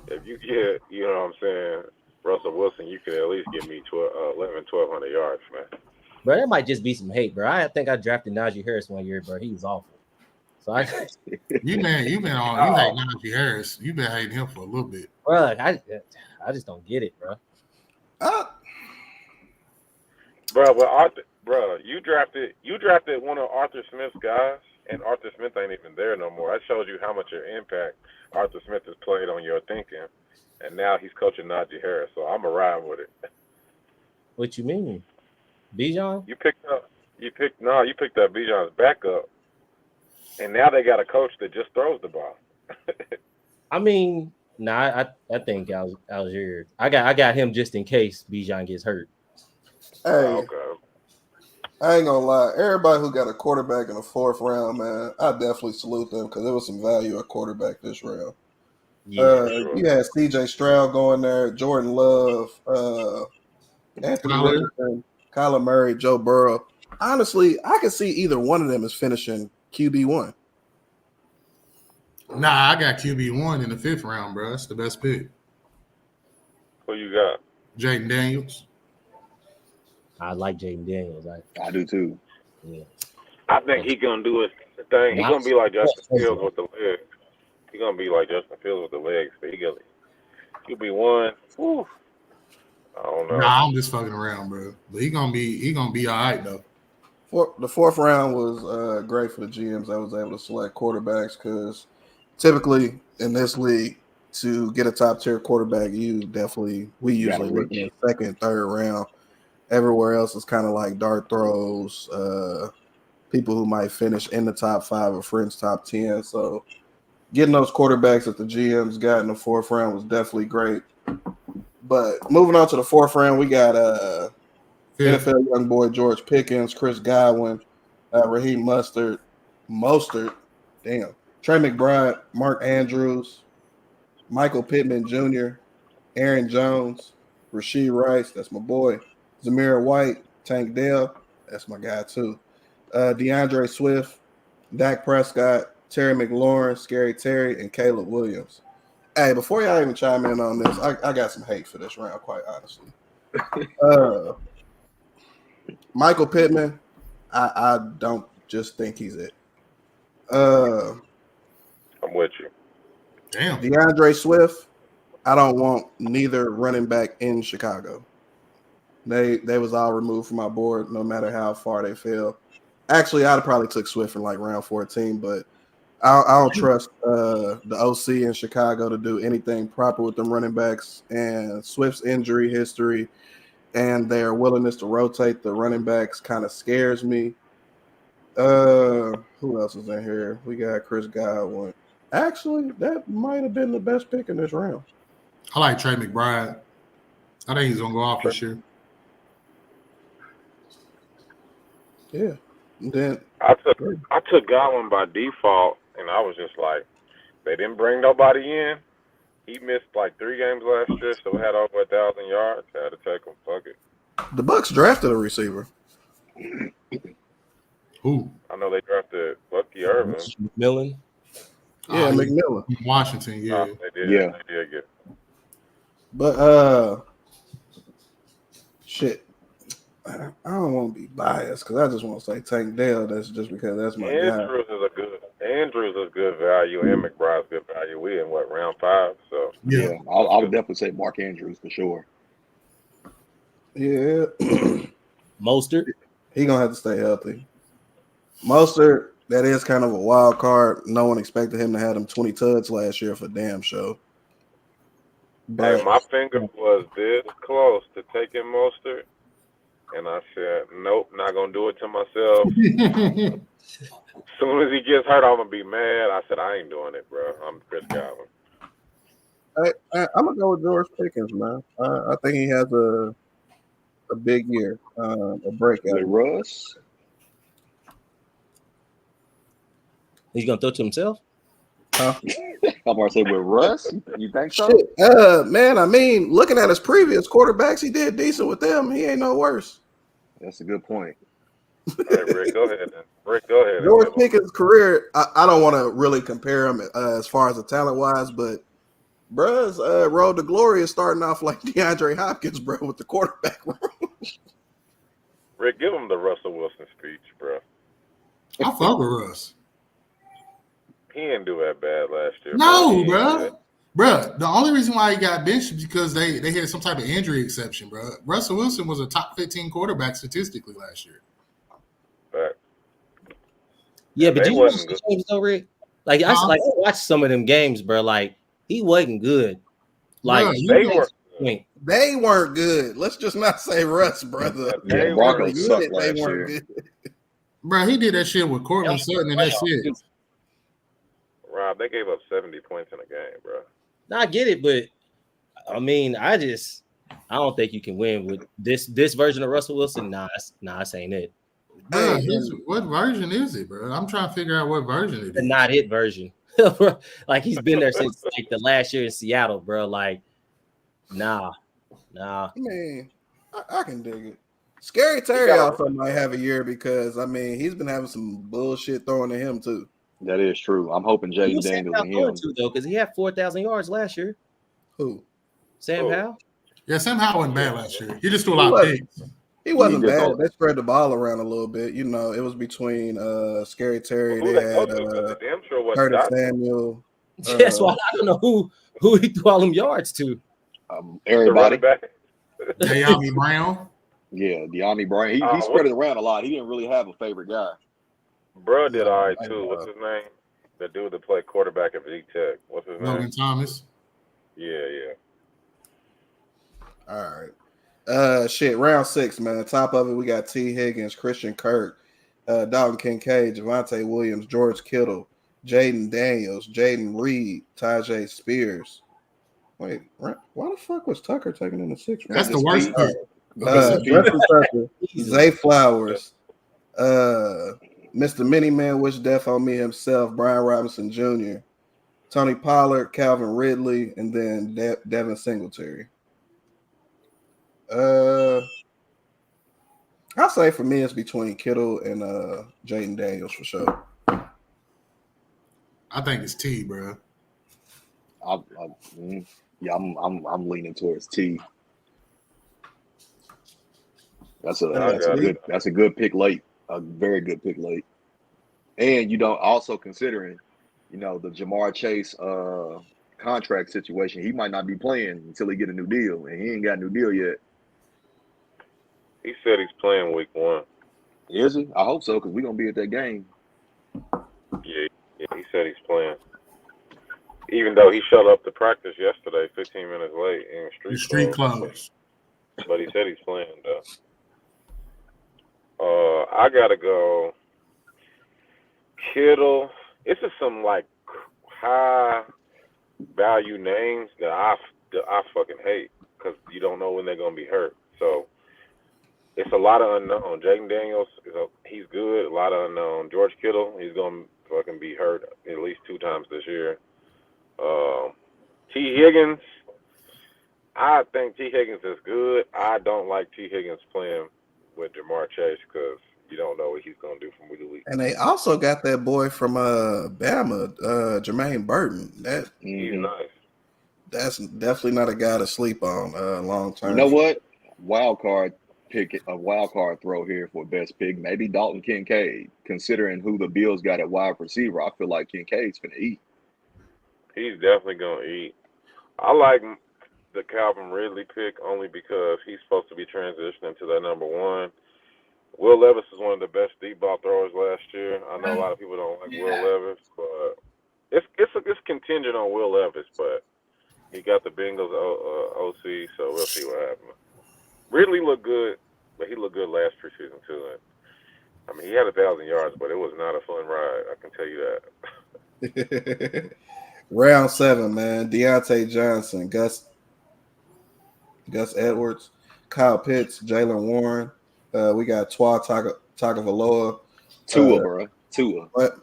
S5: if you get, you know what I'm saying, Russell Wilson, you could at least give me 1,200 yards, man.
S3: Bro, that might just be some hate, bro. I think I drafted Najee Harris one year, bro. He was awful. So
S4: you hate Najee Harris. You've been hating him for a little bit.
S3: Bro, like, I just don't get it, bro.
S5: Bro, you drafted one of Arthur Smith's guys, and Arthur Smith ain't even there no more. I showed you how much of impact Arthur Smith has played on your thinking, and now he's coaching Najee Harris. So I'm a ride with it.
S3: What you mean, Bijan?
S5: You picked up Bijan's backup. And now they got a coach that just throws the ball.
S3: I mean, I think Algier. I got him just in case Bijan gets hurt.
S1: Hey,
S5: Okay.
S1: I ain't gonna lie. Everybody who got a quarterback in the 4th round, man, I definitely salute them because there was some value at quarterback this round.
S3: Yeah,
S5: sure.
S1: You had C.J. Stroud going there, Jordan Love, Anthony
S4: Kyler.
S1: Richardson, Kyler Murray, Joe Burrow. Honestly, I could see either one of them as finishing QB1.
S4: Nah, I got QB1 in the 5th round, bro. That's the best pick.
S5: Who you got?
S4: Jaden Daniels.
S3: I like Jaden Daniels.
S2: I do too.
S3: Yeah.
S5: I think he gonna do his thing. He's gonna be like Justin Fields with the legs. He's gonna be like Justin Fields with the legs. But he'll be one. Whew. I don't know.
S4: Nah, I'm just fucking around, bro. But he gonna be all right though.
S1: The 4th round was great for the GMs that was able to select quarterbacks because typically in this league, to get a top tier quarterback, we usually look in the 2nd, 3rd round. Everywhere else is kind of like dart throws, people who might finish in the top 5 or fringe top 10. So getting those quarterbacks that the GMs got in the 4th round was definitely great. But moving on to the 4th round, we got NFL young boy George Pickens, Chris Godwin, Raheem Mostert, Trey McBride, Mark Andrews, Michael Pittman Jr., Aaron Jones, Rashee Rice, that's my boy, Zamir White, Tank Dell, that's my guy too, DeAndre Swift, Dak Prescott, Terry McLaurin, Scary Terry, and Caleb Williams. Hey, before y'all even chime in on this, I got some hate for this round, quite honestly. Michael Pittman, I don't just think he's it.
S5: I'm with you.
S4: Damn.
S1: DeAndre Swift, I don't want neither running back in Chicago. They was all removed from my board, no matter how far they fell. Actually, I'd have probably took Swift in like round 14, but I don't trust the OC in Chicago to do anything proper with them running backs. And Swift's injury history and their willingness to rotate the running backs kind of scares me. Who else is in here? We got Chris Godwin. Actually, that might have been the best pick in this round.
S4: I like Trey McBride. I think he's gonna go off this year.
S1: Yeah. And then
S5: I took Godwin by default, and I was just like, they didn't bring nobody in. He missed like 3 games last year, so we had over 1,000 yards. I had to take him. Fuck it.
S1: the Bucks drafted a receiver.
S4: Who?
S5: I know they drafted Bucky Irvin.
S3: McMillan.
S1: Yeah, McMillan.
S4: Washington, yeah.
S5: They did.
S2: Yeah.
S5: They did get.
S1: But shit. I don't want to be biased because I just want to say Tank Dell. That's just because that's my guy.
S5: Andrews is good value, and McBride's good value. We in round 5? So
S2: Yeah, I would definitely say Mark Andrews for sure.
S1: Yeah.
S3: Mostert.
S1: He gonna have to stay healthy. Mostert, that is kind of a wild card. No one expected him to have them 20 tuds last year for damn show. But
S5: hey, my finger was this close to taking Mostert, and I said, nope, not gonna do it to myself. As soon as he gets hurt, I'm gonna be mad. I said, I ain't doing it, bro. I'm Chris Godwin.
S1: I'm gonna go with George Pickens, man. I think he has a big year, a breakout.
S2: With Russ,
S3: He's gonna throw to himself.
S1: Huh?
S2: I'm gonna say with Russ. You think so?
S1: Shit. Man, I mean, looking at his previous quarterbacks, he did decent with them. He ain't no worse.
S2: That's a good point.
S5: Hey, Rick, go ahead. Rick, go ahead.
S1: George Pickens' career, I don't want to really compare him as far as the talent wise, but bruh's road to glory is starting off like DeAndre Hopkins, bro, with the quarterback room.
S5: Rick, give him the Russell Wilson speech, bro.
S4: I fuck with Russ.
S5: He didn't do that bad last year.
S4: No, bro. Bro, the only reason why he got benched is because they had some type of injury exception, bro. Russell Wilson was a top 15 quarterback statistically last year.
S5: But
S3: Yeah, but
S5: They
S3: you watch
S5: wasn't
S3: the
S5: good.
S3: games though, Rick? Like I watched some of them games, bro. Like he wasn't good. Like
S4: Bruh,
S5: they were.
S3: point.
S1: They weren't good. Let's just not say Russ, brother.
S2: Yeah,
S5: They
S2: Broncos
S1: They
S2: sucked last
S1: weren't
S2: year.
S1: good.
S4: Bro, he did that shit with Cortland Sutton and that's it.
S5: Rob, they gave up 70 points in a game, bro.
S3: Now, I get it, but I mean, I don't think you can win with this version of Russell Wilson. Nah, this ain't it.
S4: Bro,
S1: Hey,
S4: what version is it, bro? I'm trying to figure out what version it
S3: The
S4: is.
S3: not it version. Like he's been there since like the last year in Seattle, bro. Like, nah.
S1: I mean, I can dig it. Scary
S5: got
S1: Terry
S5: a-
S1: also might have a year because I mean he's been having some bullshit thrown to him too.
S2: That is true. I'm hoping Jaden
S3: Who's Sam
S2: Daniels
S3: Howell
S2: and
S3: going
S2: him.
S3: to though? Because he had 4,000 yards last year.
S1: Who?
S3: Sam
S5: Oh.
S3: Howell.
S4: Yeah, somehow wasn't bad last year. He just threw a
S1: He
S4: lot of
S1: wasn't.
S4: picks.
S1: He wasn't
S2: He just
S1: bad.
S2: don't-
S1: They spread the ball around a little bit. You know, it was between Scary Terry.
S5: Who
S1: They
S5: they
S1: had
S5: go to? 'Cause damn sure wasn't
S1: Curtis
S5: Dotson.
S1: Samuel.
S3: That's why I don't know who he threw all them yards to.
S5: The
S2: Everybody.
S5: running back.
S4: De'Ami Brown.
S2: Yeah, De'Ami Brown. He
S5: what-
S2: spread it around a lot. He didn't really have a favorite guy.
S5: Bro did all right
S1: I
S5: too.
S1: know.
S5: What's his name? The dude that played quarterback at V-Tech. What's his
S4: Logan
S5: name?
S4: Thomas.
S5: Yeah.
S1: All right. Shit, round 6, man. Top of it, we got T. Higgins, Christian Kirk, Dalton Kincaid, Javonte Williams, George Kittle, Jaden Daniels, Jaden Reed, Tajay Spears. Wait, why the fuck was Tucker taken in the 6th round?
S4: That's the worst
S2: Speed.
S4: pick.
S1: Justin Tucker, Zay Flowers, Mr. Miniman, wish death on me himself, Brian Robinson Jr., Tony Pollard, Calvin Ridley, and then Devin Singletary. I'll say for me it's between Kittle and Jaden Daniels for sure.
S4: I think it's T, bro.
S2: I'm leaning towards T. That's a good pick late. A very good pick late. And you don't also considering, the Jamar Chase contract situation. He might not be playing until he get a new deal, and he ain't got a new deal yet.
S5: He said he's playing week 1.
S2: Is he? I hope so, because we're gonna be at that game.
S5: Yeah, he said he's playing. Even though he showed up to practice yesterday, 15 minutes late in street
S4: clothes.
S5: But he said he's playing though. I gotta go Kittle. This is some like high value names that I fucking hate because you don't know when they're gonna be hurt. So it's a lot of unknown. Jaden Daniels, he's good. A lot of unknown. George Kittle, he's gonna fucking be hurt at least 2 times this year. T. Higgins, I think T. Higgins is good. I don't like T. Higgins playing with Jamar Chase because you don't know what he's gonna do from week to week.
S1: And they also got that boy from Bama, Jermaine Burton.
S5: He's nice.
S1: That's definitely not a guy to sleep on long term.
S2: You know what? Wild card throw here for best pick. Maybe Dalton Kincaid. Considering who the Bills got at wide receiver, I feel like Kincaid's gonna eat.
S5: He's definitely gonna eat. I like the Calvin Ridley pick only because he's supposed to be transitioning to that number 1. Will Levis is one of the best deep ball throwers last year. I know a lot of people don't like Will Levis, but it's contingent on Will Levis. But he got the Bengals OC, so we'll see what happens. Ridley looked good, but he looked good last preseason too. And, I mean, he had 1,000 yards, but it was not a fun ride. I can tell you that.
S1: Round 7, man. Deontay Johnson, Gus Edwards, Kyle Pitts, Jalen Warren. We got Tua Tagovailoa.
S2: Tua, bro. Tua.
S1: What?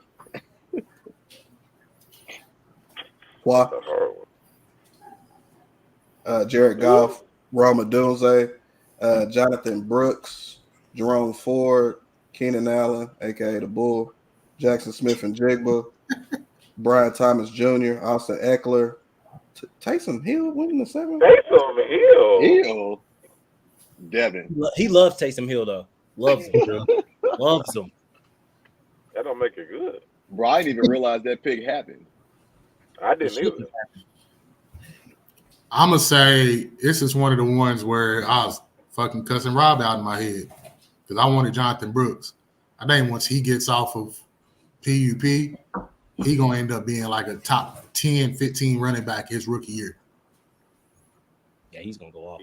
S1: Tua.
S5: That's a hard one.
S1: Jared Goff, Roma Dunze, Jonathan Brooks, Jerome Ford, Keenan Allen, aka the Bull, Jackson Smith and Jigba, Brian Thomas Jr., Austin Eckler, Taysom Hill winning the 7th.
S5: Taysom Hill.
S2: Ew. Devin.
S3: He loves Taysom Hill though. Loves him. Bro. Loves him.
S5: That don't make it good.
S2: Bro, I didn't even realize that pick happened.
S5: I didn't either.
S4: I'm going to say this is one of the ones where I was fucking cussing Rob out in my head because I wanted Jonathan Brooks. I think once he gets off of PUP, he going to end up being like a top 10, 15 running back his rookie year.
S3: Yeah, he's going to go off.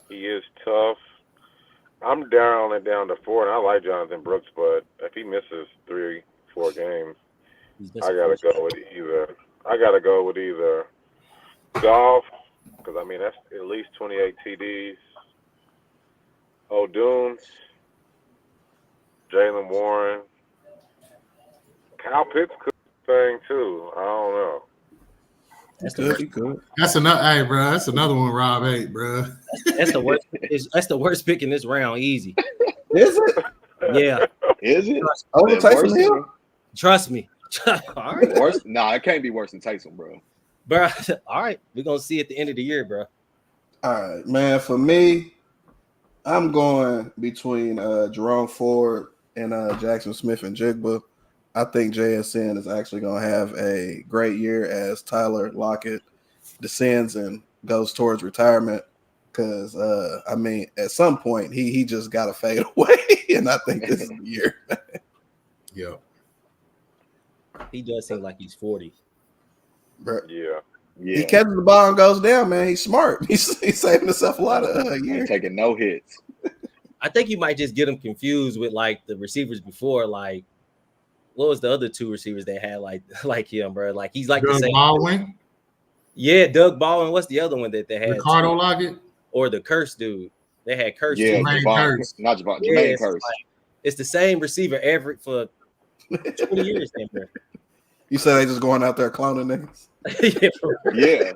S5: He is tough. I'm down to 4, and I like Jonathan Brooks, but if he misses 3-4 games,
S3: He's been
S5: I gotta go with either Golf, because I mean that's at least 28 TDs. O'Doon, Jalen Warren, Kyle Pitts could thing too. I don't know.
S1: He could. He could.
S4: That's another. Hey, bro, that's another one. Rob ate, bro.
S3: That's the worst. That's the worst pick in this round. Easy.
S1: Is it?
S3: Yeah.
S2: Is it?
S1: Over
S2: Man,
S1: Taysom
S2: worse
S1: Hill?
S2: than-
S3: Trust me. All right,
S2: Worse? Nah, it can't be worse than Taysom, bro.
S3: bro. All right, we're gonna see at the end of the year, bro.
S1: All right, man. For me, I'm going between Jerome Ford and Jackson Smith and Jigba. I think JSN is actually going to have a great year as Tyler Lockett descends and goes towards retirement. Because I mean, at some point he just got to fade away, and I think this is the year.
S4: Yeah.
S3: He does seem like he's 40.
S1: Bro,
S5: Yeah.
S2: Yeah.
S1: he catches the ball and goes down, man. He's smart. He's saving himself a lot of
S2: Ain't
S1: years.
S2: taking no hits.
S3: I think you might just get him confused with like the receivers before. Like, what was the other two receivers they had like him, bro? Like he's like the
S4: Doug
S3: same.
S4: Baldwin,
S3: Yeah, Doug Baldwin. What's the other one that they had?
S4: Ricardo
S3: too?
S4: Lockett.
S3: Or the Curse dude. They had Curse.
S2: Yeah,
S3: too.
S4: Jermaine
S2: Javon,
S4: Kearse.
S2: not Javon,
S3: Yeah,
S2: Jermaine
S3: it's,
S2: Kearse.
S3: like, it's the same receiver every for 20 years. Damn near.
S1: You say they just going out there cloning niggas?
S3: Yeah, for real.
S2: Yeah.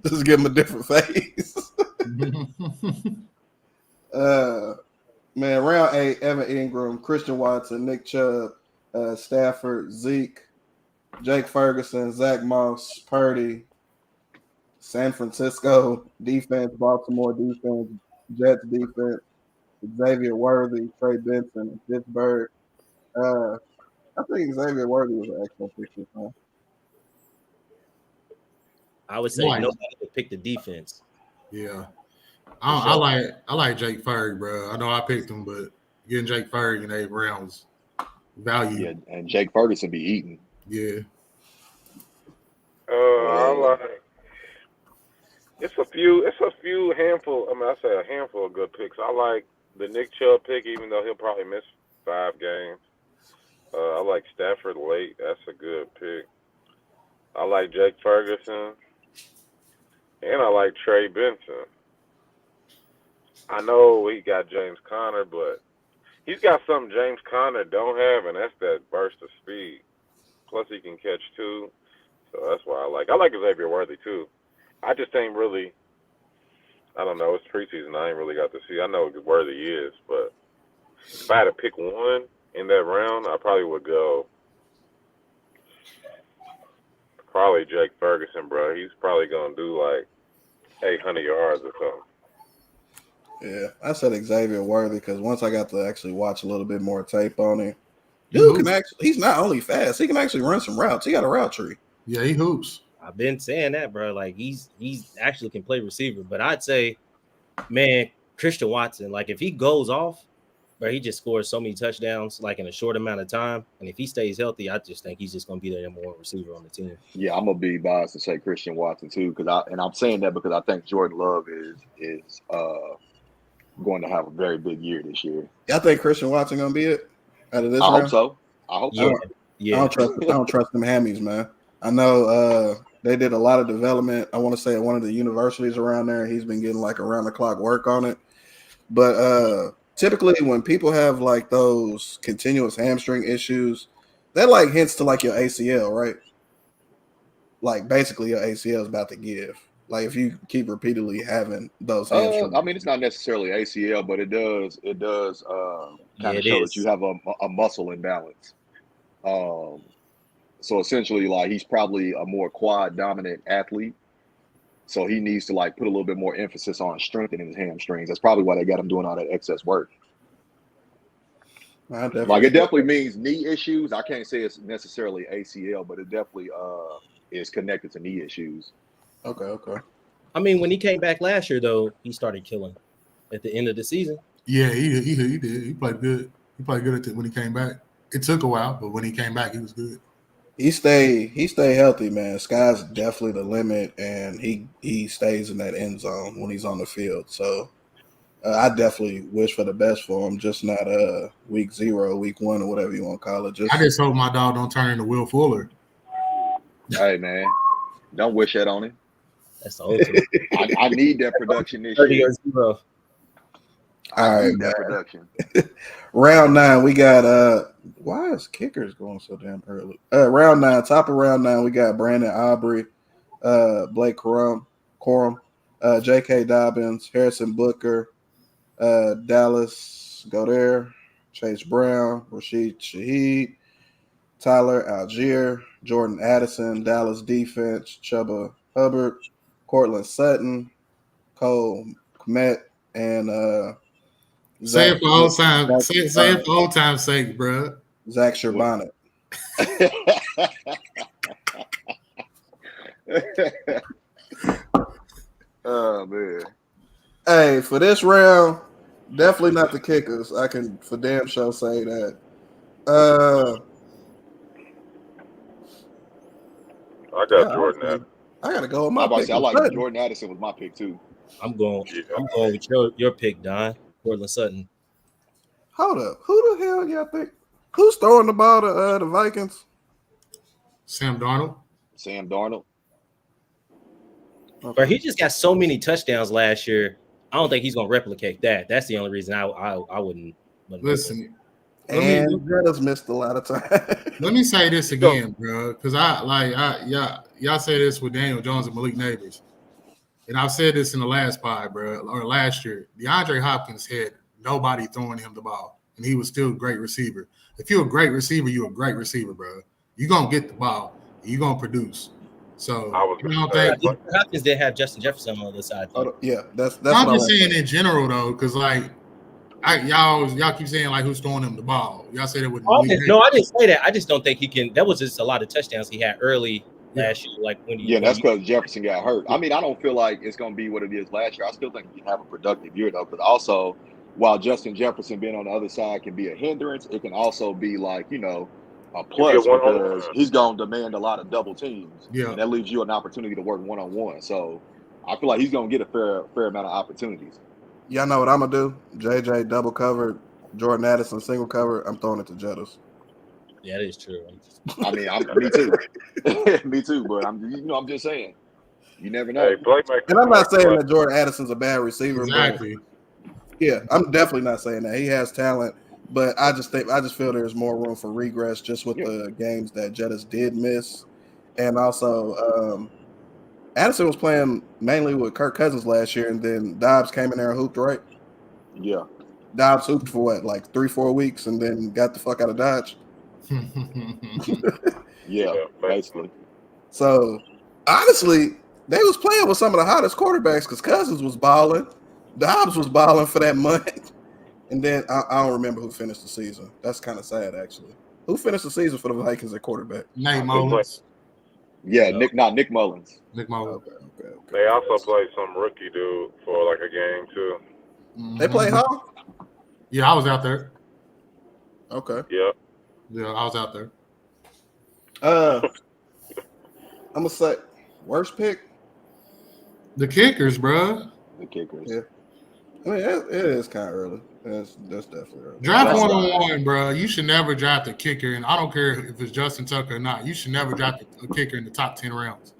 S1: Just give him a different face. Man, round 8, Evan Ingram, Christian Watson, Nick Chubb, Stafford, Zeke, Jake Ferguson, Zach Moss, Purdy, San Francisco defense, Baltimore defense, Jets defense, Xavier Worthy, Trey Benson, and Pittsburgh. I think Xavier Worthy was an excellent pick this time.
S3: I would say
S4: Right.
S3: nobody would pick the defense.
S4: Yeah. I like Jake Ferg, bro. I know I picked him, but getting Jake Ferg in 8 rounds value.
S2: Yeah, and Jake Ferguson be eating.
S4: Yeah.
S5: I like. It's a few handful. I mean, I say a handful of good picks. I like the Nick Chubb pick, even though he'll probably miss 5 games. I like Stafford late. That's a good pick. I like Jake Ferguson, and I like Trey Benson. I know he got James Conner, but he's got something James Conner don't have, and that's that burst of speed. Plus, he can catch too, so that's why I like Xavier Worthy too. I just ain't really. I don't know. It's preseason. I ain't really got to see. I know what Worthy is, but if I had to pick one in that round, I probably would go. Probably Jake Ferguson, bro. He's probably gonna do like 800 yards or something.
S1: Yeah, I said Xavier Worthy because once I got to actually watch a little bit more tape on him, dude can actually—he's not only fast, he can actually run some routes. He got a route tree.
S4: Yeah, he hoops.
S3: I've been saying that, bro. Like he's actually can play receiver, but I'd say, man, Christian Watson. Like if he goes off, bro, he just scores so many touchdowns like in a short amount of time. And if he stays healthy, I just think he's just gonna be the number one receiver on the team.
S2: Yeah, I'm gonna be biased to say Christian Watson too, I'm saying that because I think Jordan Love is going to have a very big year this year.
S1: Y'all think Christian Watson gonna be it out of this
S2: I
S1: round?
S2: hope so. I hope so.
S3: Yeah.
S1: I don't trust them hammies, man. I know they did a lot of development. I want to say at one of the universities around there. He's been getting like around the clock work on it. But typically when people have like those continuous hamstring issues, that like hints to like your ACL, right? Like basically your ACL is about to give. Like if you keep repeatedly having those hamstring.
S2: I mean, it's not necessarily ACL, but it does kind of show that you have a muscle imbalance. So essentially, like he's probably a more quad dominant athlete. So he needs to like put a little bit more emphasis on strengthening his hamstrings. That's probably why they got him doing all that excess work. Like it definitely means knee issues. I can't say it's necessarily ACL, but it definitely is connected to knee issues.
S1: Okay.
S3: I mean, when he came back last year, though, he started killing at the end of the season.
S4: Yeah, he did. He played good. He played good when he came back. It took a while, but when he came back, he was good.
S1: He stayed healthy, man. Sky's definitely the limit, and he stays in that end zone when he's on the field. So I definitely wish for the best for him, just not week 0, week 1, or whatever you want to call it.
S4: I just hope my dog don't turn into Will Fuller.
S2: Hey man, don't wish that on him.
S3: That's the ultimate.
S2: I need that production this
S3: 30
S2: year.
S3: or 0.
S2: I
S1: right,
S2: need that
S1: man.
S2: production.
S1: Round 9, we got why is kickers going so damn early? Round 9, top of round 9, we got Brandon Aubrey, Blake Corum, J.K. Dobbins, Harrison Booker, Dallas Goddard, Chase Brown, Rashid Shaheed, Tyler Algier, Jordan Addison, Dallas defense, Chuba Hubbard, Cortland Sutton, Cole Kmet, and
S4: Say it for old time.
S1: Zach
S4: Say it for old time's sake, bro.
S1: Sherbonnet.
S2: Oh man.
S1: Hey, for this round, definitely not the kickers. I can for damn sure say that.
S5: I got Jordan Addison.
S1: I gotta go with
S2: I
S1: my pick.
S2: I like Jordan Addison was my pick too.
S3: I'm going with your pick, Don. Cortland Sutton.
S1: Hold up. Who the hell y'all think? Who's throwing the ball to the Vikings?
S4: Sam Darnold.
S1: Okay.
S3: But he just got so many touchdowns last year. I don't think he's gonna replicate that. That's the only reason I wouldn't
S4: Listen.
S1: And Jettas missed a lot of time.
S4: Let me say this again, bro, because y'all say this with Daniel Jones and Malik Neighbors, and I've said this in the last pod, bro, or last year. DeAndre Hopkins had nobody throwing him the ball, and he was still a great receiver. If you're a great receiver, you're a great receiver, bro. You're gonna get the ball, you're gonna produce. So
S3: Hopkins did have Justin Jefferson on the other side.
S1: Yeah, that's.
S4: I'm just saying in general though, because like. Y'all keep saying like who's throwing him the ball. Y'all say that with
S3: no, I didn't say that. I just don't think he can. That was just a lot of touchdowns he had early last year. Like
S2: that's because Jefferson got hurt. I mean, I don't feel like it's going to be what it is last year. I still think he can have a productive year though. But also, while Justin Jefferson being on the other side can be a hindrance, it can also be like a plus because he's going to demand a lot of double teams.
S4: Yeah,
S2: and that leaves you an opportunity to work 1-on-1. So I feel like he's going to get a fair amount of opportunities.
S1: Y'all know what I'm gonna do? JJ double covered, Jordan Addison single cover. I'm throwing it to Jettas.
S3: Yeah, that is true.
S2: I mean, me too. Me too, but I'm just saying. You never know.
S1: And I'm not saying that Jordan Addison's a bad receiver.
S4: Exactly.
S1: Yeah, I'm definitely not saying that. He has talent, but I just feel there's more room for regress just with the games that Jettas did miss, and also Addison was playing mainly with Kirk Cousins last year, and then Dobbs came in there and hooped, right?
S2: Yeah.
S1: Dobbs hooped for what, like 3-4 weeks, and then got the fuck out of Dodge.
S2: Yeah, basically.
S1: So, honestly, they was playing with some of the hottest quarterbacks because Cousins was balling. Dobbs was balling for that month. And then I don't remember who finished the season. That's kind of sad, actually. Who finished the season for the Vikings at quarterback?
S4: Nate Mullins.
S2: Yeah, Nick Mullins.
S4: Nick Mullins.
S1: Okay.
S5: They also played some rookie dude for like a game too.
S4: Mm-hmm.
S1: They play Hall?
S4: Yeah, I was out there.
S1: Okay.
S5: Yep.
S4: Yeah, I was out there.
S1: I'm gonna say worst pick.
S4: The kickers, bro.
S2: The kickers.
S1: Yeah. I mean, it is kind of early. That's definitely early.
S4: Draft 1-on-1, bro. You should never draft a kicker, and I don't care if it's Justin Tucker or not. You should never draft a kicker in the top 10 rounds.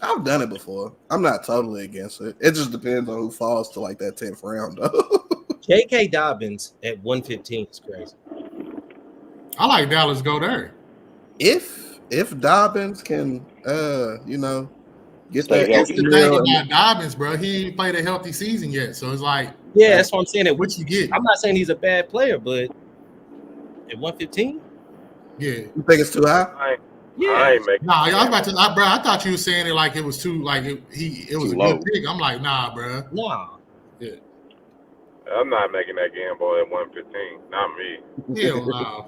S1: I've done it before. I'm not totally against it. It just depends on who falls to like that 10th round, though.
S3: J.K. Dobbins at 115 is crazy.
S4: I like Dallas Goddard.
S1: If Dobbins can, get
S2: Stay
S1: that.
S2: healthy.
S4: The thing about Dobbins, bro, he ain't played a healthy season yet, so it's like,
S3: yeah, that's what I'm saying.
S4: What you get?
S3: I'm not saying he's a bad player, but at 115,
S4: yeah.
S1: You think it's too high?
S5: I ain't making.
S4: Nah, I was about to, bro. I thought you were saying it like it was too, like it was
S2: Too
S4: a
S2: low.
S4: good pick. I'm like, nah, bro.
S3: nah.
S4: Yeah.
S5: I'm not making that gamble at 115. Not me.
S4: Hell nah.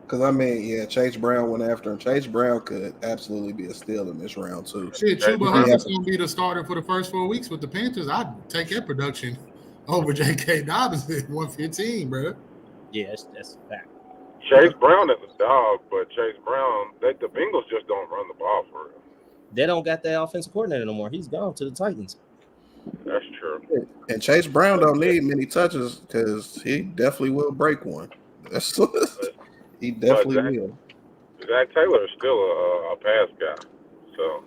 S1: Because I mean, yeah, Chase Brown went after him. Chase Brown could absolutely be a steal in this round too.
S4: Shit, Chuba Hubbard's gonna be the starter for the first 4 weeks with the Panthers. I'd take that production over J.K. Dobbins at 115, bro.
S3: Yeah, that's a fact.
S5: Chase Brown is a dog, but Chase Brown, the Bengals just don't run the ball for real.
S3: They don't got that offensive coordinator no more. He's gone to the Titans.
S5: That's true.
S1: And Chase Brown don't need many touches because he definitely will break one. That's he
S5: But
S1: definitely will.
S5: Zach Taylor is still a pass guy. So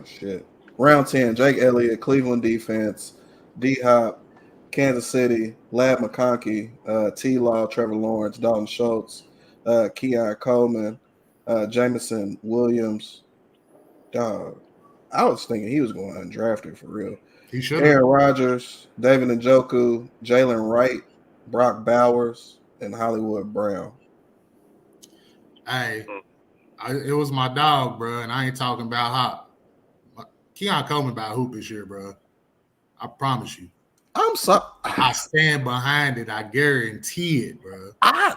S1: Shit. Round 10, Jake Elliott, Cleveland defense, D Hop, Kansas City, Lad McConkey, T Law, Trevor Lawrence, Dalton Schultz, Keon Coleman, Jameson Williams. Dog. I was thinking he was going undrafted for real.
S4: He should have.
S1: Aaron Rodgers, David Njoku, Jalen Wright, Brock Bowers, and Hollywood Brown.
S4: Hey, it was my dog, bro, and I ain't talking about Hop. Keon Coleman about hoop this year, bro. I promise you.
S1: I'm sorry.
S4: I stand behind it. I guarantee it, bro.
S1: I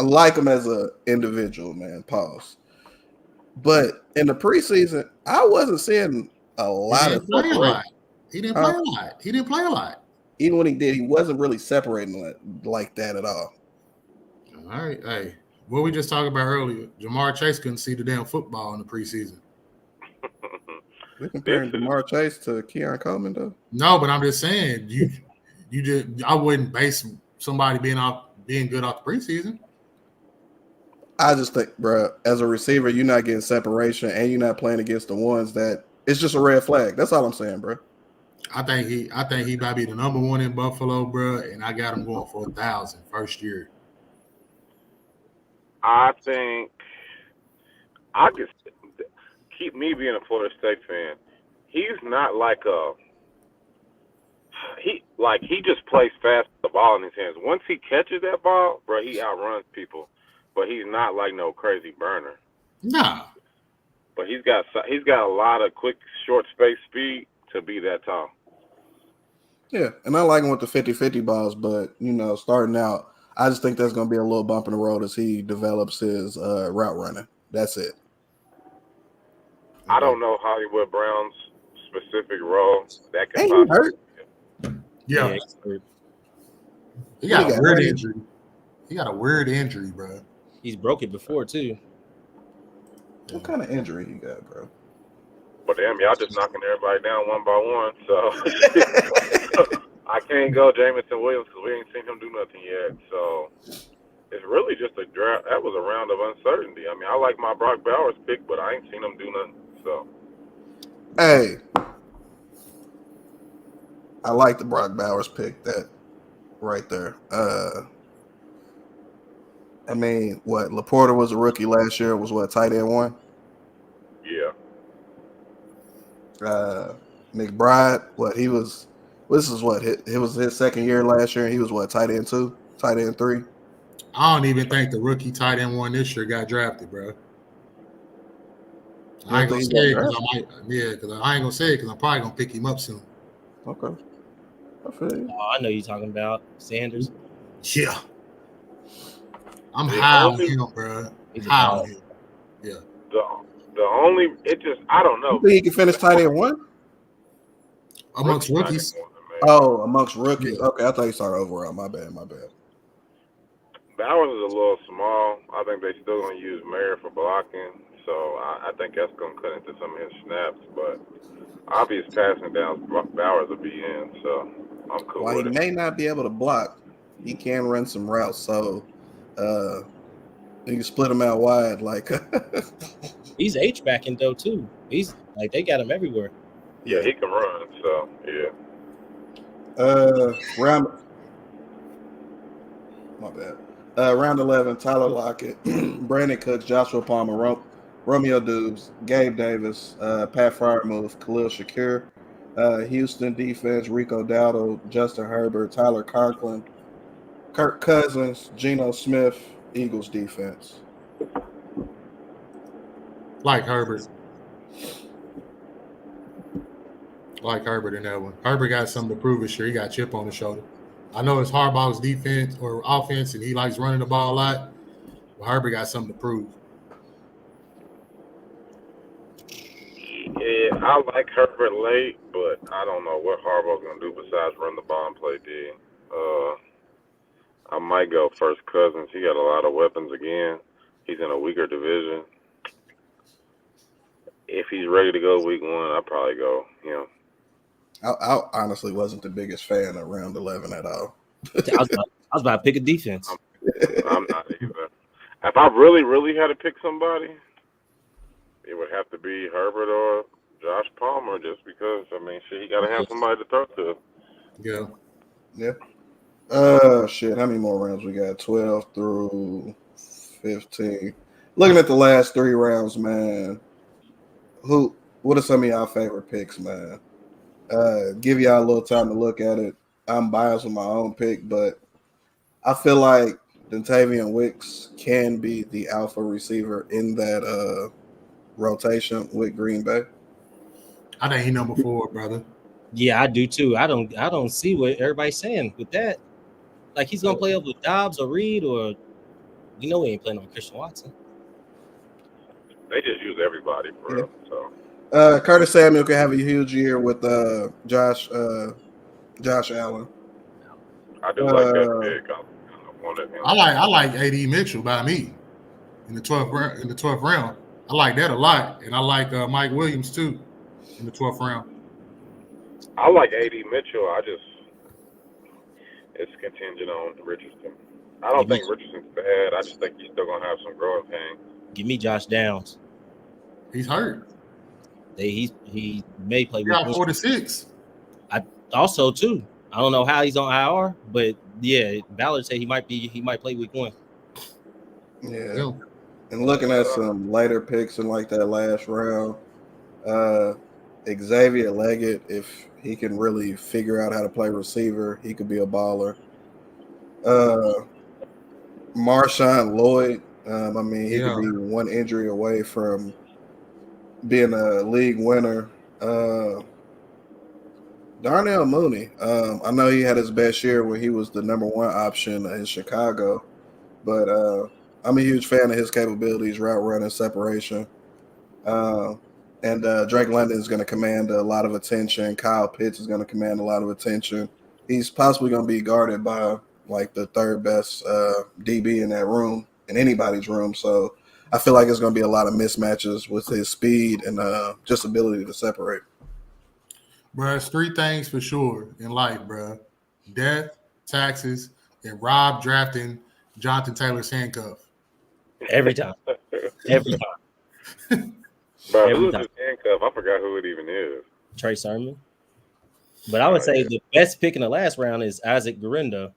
S1: like him as an individual, man. Pause. But in the preseason, I wasn't seeing a lot of
S4: play a lot.
S1: He didn't play a lot. Even when he did, he wasn't really separating like that at all.
S4: All right. Hey, what we just talked about earlier, Jamar Chase couldn't see the damn football in the preseason.
S1: We're comparing Jamar Chase to Keon Coleman, though.
S4: No, but I'm just saying, I wouldn't base somebody being good off the preseason.
S1: I just think, bro, as a receiver, you're not getting separation and you're not playing against the ones that it's just a red flag. That's all I'm saying, bro.
S4: I think he might be the number one in Buffalo, bro, and I got him going for 1,000 first year.
S5: I think I could keep me being a Florida State fan. He's not like he just plays fast with the ball in his hands. Once he catches that ball, bro, he outruns people. But he's not like no crazy burner.
S4: Nah.
S5: But he's got a lot of quick, short space speed to be that tall.
S1: Yeah, and I like him with the 50-50 balls, but, starting out, I just think that's going to be a little bump in the road as he develops his route running. That's it.
S5: I don't know Hollywood Brown's specific role. That could
S1: he hurt.
S4: Yeah. He got a weird injury. He got a weird injury, bro.
S3: He's broke it before, too.
S1: What kind of injury he got, bro?
S5: But damn, y'all just knocking everybody down one by one. So I can't go Jameson Williams because we ain't seen him do nothing yet. So it's really just a draft. That was a round of uncertainty. I mean, I like my Brock Bowers pick, but I ain't seen him do nothing. So,
S1: hey, I like the Brock Bowers pick. That right there. I mean, what Laporta was a rookie last year. Was what tight end 1?
S5: Yeah.
S1: McBride, what he was. This is what it was his second year last year, and he was what tight end 2, tight end 3.
S4: I don't even think the rookie tight end 1 this year got drafted, bro. I ain't gonna say it because I ain't gonna say it because I'm probably gonna pick him up soon.
S1: Okay, I feel you.
S3: Oh, I know you're talking about Sanders.
S4: Yeah, I'm high on him, bro. High on him. Yeah.
S5: The only I don't know.
S1: You think he can finish tight end 1
S4: amongst rookies?
S1: Oh, amongst rookies. Okay, I thought you started overall. My bad.
S5: Bowers is a little small. I think they still gonna use Mayer for blocking, so I think that's gonna cut into some of his snaps. But obvious passing down, Bowers will be in, so I'm cool
S1: While
S5: with
S1: he may not be able to block, he can run some routes. So you can split him out wide. Like
S3: he's H-backing though too. He's like they got him everywhere.
S5: Yeah, he can run. So yeah.
S1: Round 11, Tyler Lockett, Brandon Cooks, Joshua Palmer, Romeo Dubes, Gabe Davis, Pat Freiermuth, Khalil Shakir, Houston defense, Rico Dowdle, Justin Herbert, Tyler Conklin, Kirk Cousins, Geno Smith, Eagles defense.
S4: Like Herbert in that one. Herbert got something to prove this year. He got a chip on his shoulder. I know it's Harbaugh's defense or offense, and he likes running the ball a lot. But Herbert got something to prove.
S5: Yeah, I like Herbert late, but I don't know what Harbaugh's gonna do besides run the ball and play D. I might go first Cousins. He got a lot of weapons again. He's in a weaker division. if he's ready to go week 1, I'd probably go him.
S1: I honestly wasn't the biggest fan of round 11 at all.
S3: I was about to pick a defense.
S5: I'm not either. If I really had to pick somebody, it would have to be Herbert or Josh Palmer, just because, I mean, shit, he got to have somebody to throw to.
S4: Yeah.
S1: Shit, how many more rounds we got? 12 through 15. Looking at the last 3 rounds, man. What are some of y'all favorite picks, man? Give y'all a little time to look at it. I'm biased with my own pick, but I feel like Dontavian Wicks can be the alpha receiver in that rotation with Green Bay.
S4: I think he number 4, brother.
S3: Yeah, I do too. I don't see what everybody's saying with that. Like he's gonna play up with Dobbs or Reed, or we ain't playing on Christian Watson.
S5: They just use everybody for real. So
S1: Curtis Samuel could have a huge year with Josh Allen.
S5: I do like that pick. I wanted him.
S4: I like AD Mitchell by me in the 12th round. I like that a lot, and I like Mike Williams too in the 12th round.
S5: I like AD Mitchell. It's contingent on Richardson. I don't think Richardson's bad. I just think he's still gonna have some growing pains.
S3: Give me Josh Downs.
S4: He's hurt.
S3: He may play.
S4: He got 4 to 6.
S3: Also too. I don't know how he's on IR, but yeah, Ballard said he might play week 1.
S1: Yeah. And looking at some later picks in like that last round, Xavier Leggett, if he can really figure out how to play receiver, he could be a baller. Marshawn Lloyd, he could be one injury away from being a league winner. Darnell Mooney, I know he had his best year when he was the number 1 option in Chicago, but I'm a huge fan of his capabilities, route running, separation. And Drake London is going to command a lot of attention. Kyle Pitts is going to command a lot of attention. He's possibly going to be guarded by like the 3rd best DB in that room, in anybody's room. So I feel like it's going to be a lot of mismatches with his speed and just ability to separate.
S4: Bro, it's 3 things for sure in life, bro: death, taxes, and Rob drafting Jonathan Taylor's handcuff.
S3: Every time.
S5: Bro, who's his handcuff? I forgot who it even is.
S3: Trey Sermon. But I would say the best pick in the last round is Isaac Guerendo.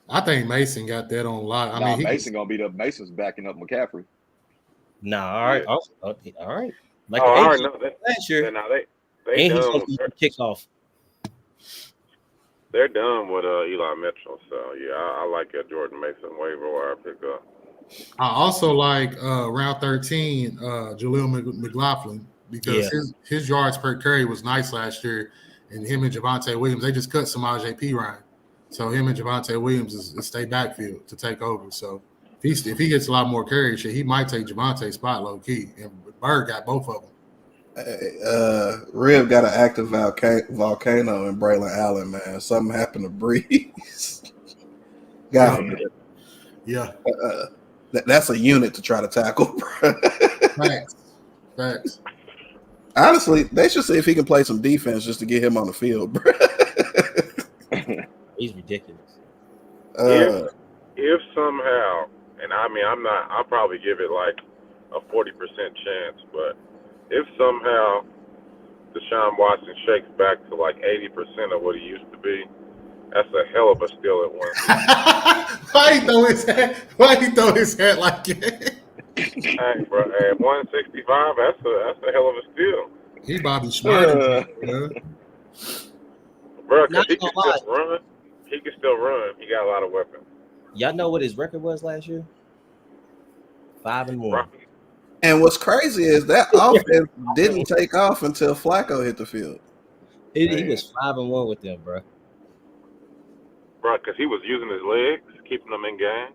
S4: I think Mason got that on lock.
S2: Mason's backing up McCaffrey.
S3: Nah, all right. Yeah. All right. Like
S5: all right, no,
S3: last year.
S5: Now they
S3: and he's
S5: done.
S3: supposed to kick off.
S5: They're done with Eli Mitchell. So yeah, I like a Jordan Mason waiver wire pickup.
S4: I also like round 13, Jaleel McLaughlin, because his yards per carry was nice last year, and him and Javonte Williams, they just cut Samaje Perine. So him and Javonte Williams is stay backfield to take over. So if he gets a lot more carries, he might take Javonte's spot low key. And Bird got both of them.
S1: Rib got an active volcano in Braylon Allen, man. Something happened to Breeze.
S4: Yeah.
S1: That's a unit to try to tackle, bro.
S4: Facts.
S1: Honestly, they should see if he can play some defense just to get him on the field, bro.
S3: He's ridiculous.
S5: If somehow, and I'll probably give it like a 40% chance, but if somehow Deshaun Watson shakes back to like 80% of what he used to be, that's a hell of a steal at one.
S4: Why he throw his hat like that?
S5: Hey, bro, at 165, that's a hell of a steal.
S4: He Bobby Schmurder,
S5: bro, because he can still run. He can still run. He got a lot of weapons.
S3: Y'all know what his record was last year? 5-1.
S1: And what's crazy is that offense didn't take off until Flacco hit the field.
S3: He was 5-1 with them, bro.
S5: Bro, because he was using his legs, keeping them in game.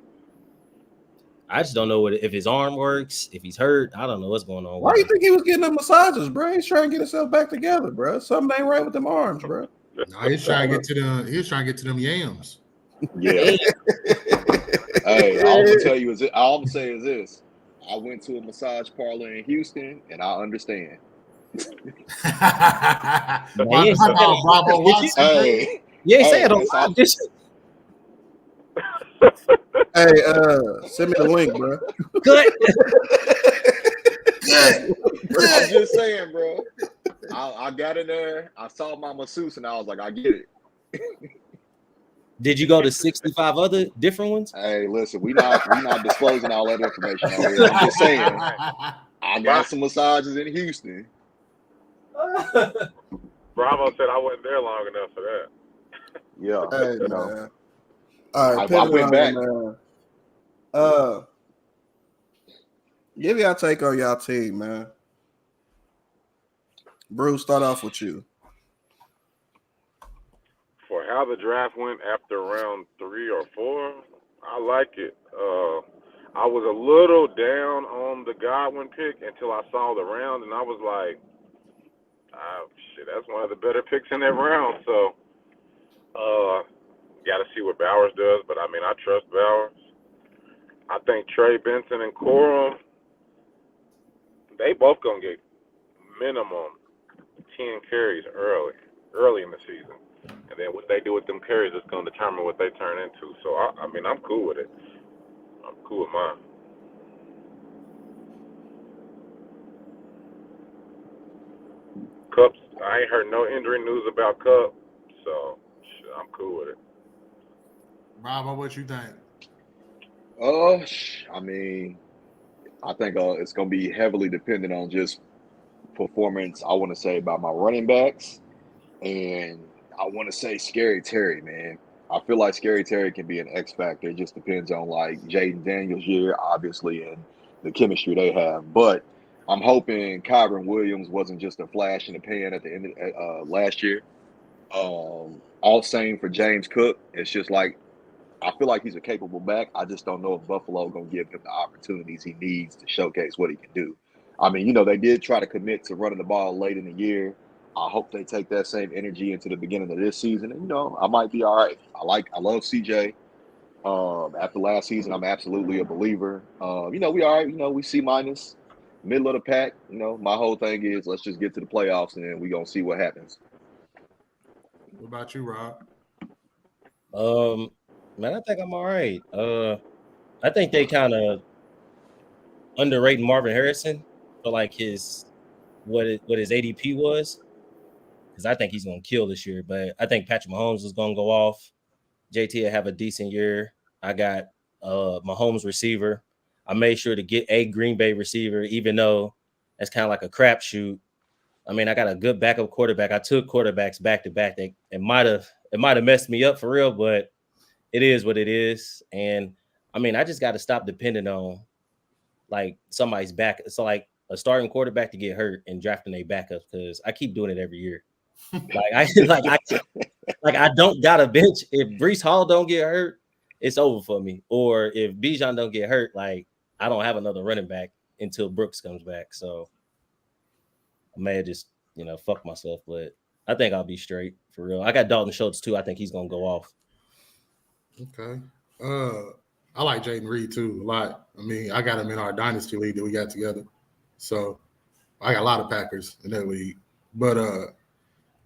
S3: I just don't know if his arm works, if he's hurt. I don't know what's going on.
S1: Why do you think he was getting them massages, bro? He's trying to get himself back together, bro. Something ain't right with them arms, bro.
S4: No, he's trying to get to them. He was trying to get to them yams.
S2: Yeah. Hey, all I'm gonna say is this: I went to a massage parlor in Houston, and I understand.
S3: Man, you
S4: My
S3: ain't say that
S4: dog,
S3: on
S4: Bravo
S3: purpose, did you?
S4: Watson.
S2: Hey,
S3: You ain't say
S2: hey,
S3: it on
S2: listen,
S3: live, did you?
S1: Hey, send me the link, bro.
S3: Good.
S2: I'm just saying, bro. I got in there, I saw my masseuse, and I was like, I get it.
S3: Did you go to 65 other different ones?
S2: Hey, listen, we not disclosing all that information on here. I'm just saying, I got some massages in Houston.
S5: Bravo said I wasn't there long enough for that.
S2: Yeah,
S1: Hey,
S2: you know,
S1: man. All right,
S2: I went back.
S1: man. Give y'all take on y'all team, man. Bruce, start off with you.
S5: For how the draft went after round 3 or 4, I like it. I was a little down on the Godwin pick until I saw the round, and I was like, shit, that's one of the better picks in that round. So, got to see what Bowers does, but I mean, I trust Bowers. I think Trey Benson and Corum, they both gonna get minimum 10 carries early in the season. And then what they do with them carries is going to determine what they turn into. So, I mean, I'm cool with it. I'm cool with mine. Cup's, I ain't heard no injury news about Cup, so I'm cool with it.
S4: Bravo, what you think?
S2: I mean, I think it's going to be heavily dependent on just performance, I want to say, by my running backs. And I want to say Scary Terry, man. I feel like Scary Terry can be an X factor. It just depends on, like, Jaden Daniels' year, obviously, and the chemistry they have. But I'm hoping Kyron Williams wasn't just a flash in the pan at the end of last year. All same for James Cook. It's just like, I feel like he's a capable back. I just don't know if Buffalo going to give him the opportunities he needs to showcase what he can do. I mean, they did try to commit to running the ball late in the year. I hope they take that same energy into the beginning of this season. And, I might be all right. I love CJ. After last season, I'm absolutely a believer. We all right. We C minus, middle of the pack. My whole thing is let's just get to the playoffs and then we're going to see what happens.
S4: What about you, Rob?
S3: Man, I think I'm all right. I think they kind of underrated Marvin Harrison for like what his ADP was, because I think he's gonna kill this year. But I think Patrick Mahomes is gonna go off. JT will have a decent year. I got Mahomes receiver. I made sure to get a Green Bay receiver, even though that's kind of like a crapshoot. I mean, I got a good backup quarterback. I took quarterbacks back to back. It might have messed me up for real, but it is what it is. And I mean, I just got to stop depending on like somebody's back. So like a starting quarterback to get hurt and drafting a backup, because I keep doing it every year. I don't got a bench. If Breece Hall don't get hurt, it's over for me. Or if Bijan don't get hurt, like I don't have another running back until Brooks comes back. So I may have just fuck myself, but I think I'll be straight for real. I got Dalton Schultz too. I think he's gonna go off.
S4: Okay. I like Jaden Reed too a lot. I mean, I got him in our dynasty league that we got together. So I got a lot of Packers in that league. But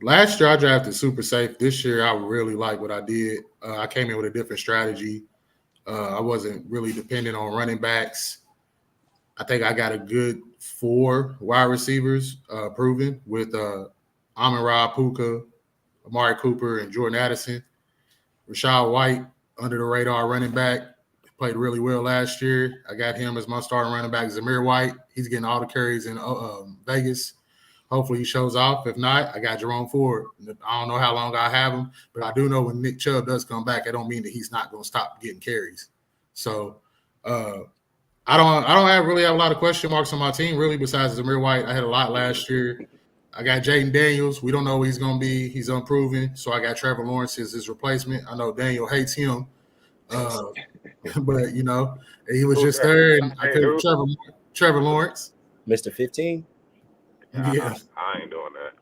S4: last year I drafted super safe. This year I really like what I did. I came in with a different strategy. I wasn't really dependent on running backs. I think I got a good 4 wide receivers proven with Amon-Ra, Puka, Amari Cooper, and Jordan Addison. Rachaad White, under the radar running back, played really well last year. I got him as my starting running back. Zamir White, he's getting all the carries in Vegas. Hopefully he shows off. If not, I got Jerome Ford. I don't know how long I have him, but I do know when Nick Chubb does come back, I don't mean that he's not going to stop getting carries. So I don't really have a lot of question marks on my team, really, besides Zamir White. I had a lot last year. I got Jaden Daniels. We don't know what he's going to be. He's unproven. So I got Trevor Lawrence as his replacement. I know Daniel hates him. But, he was just there, and I took Trevor Lawrence.
S3: Mr. 15?
S4: Yeah.
S5: I ain't doing that.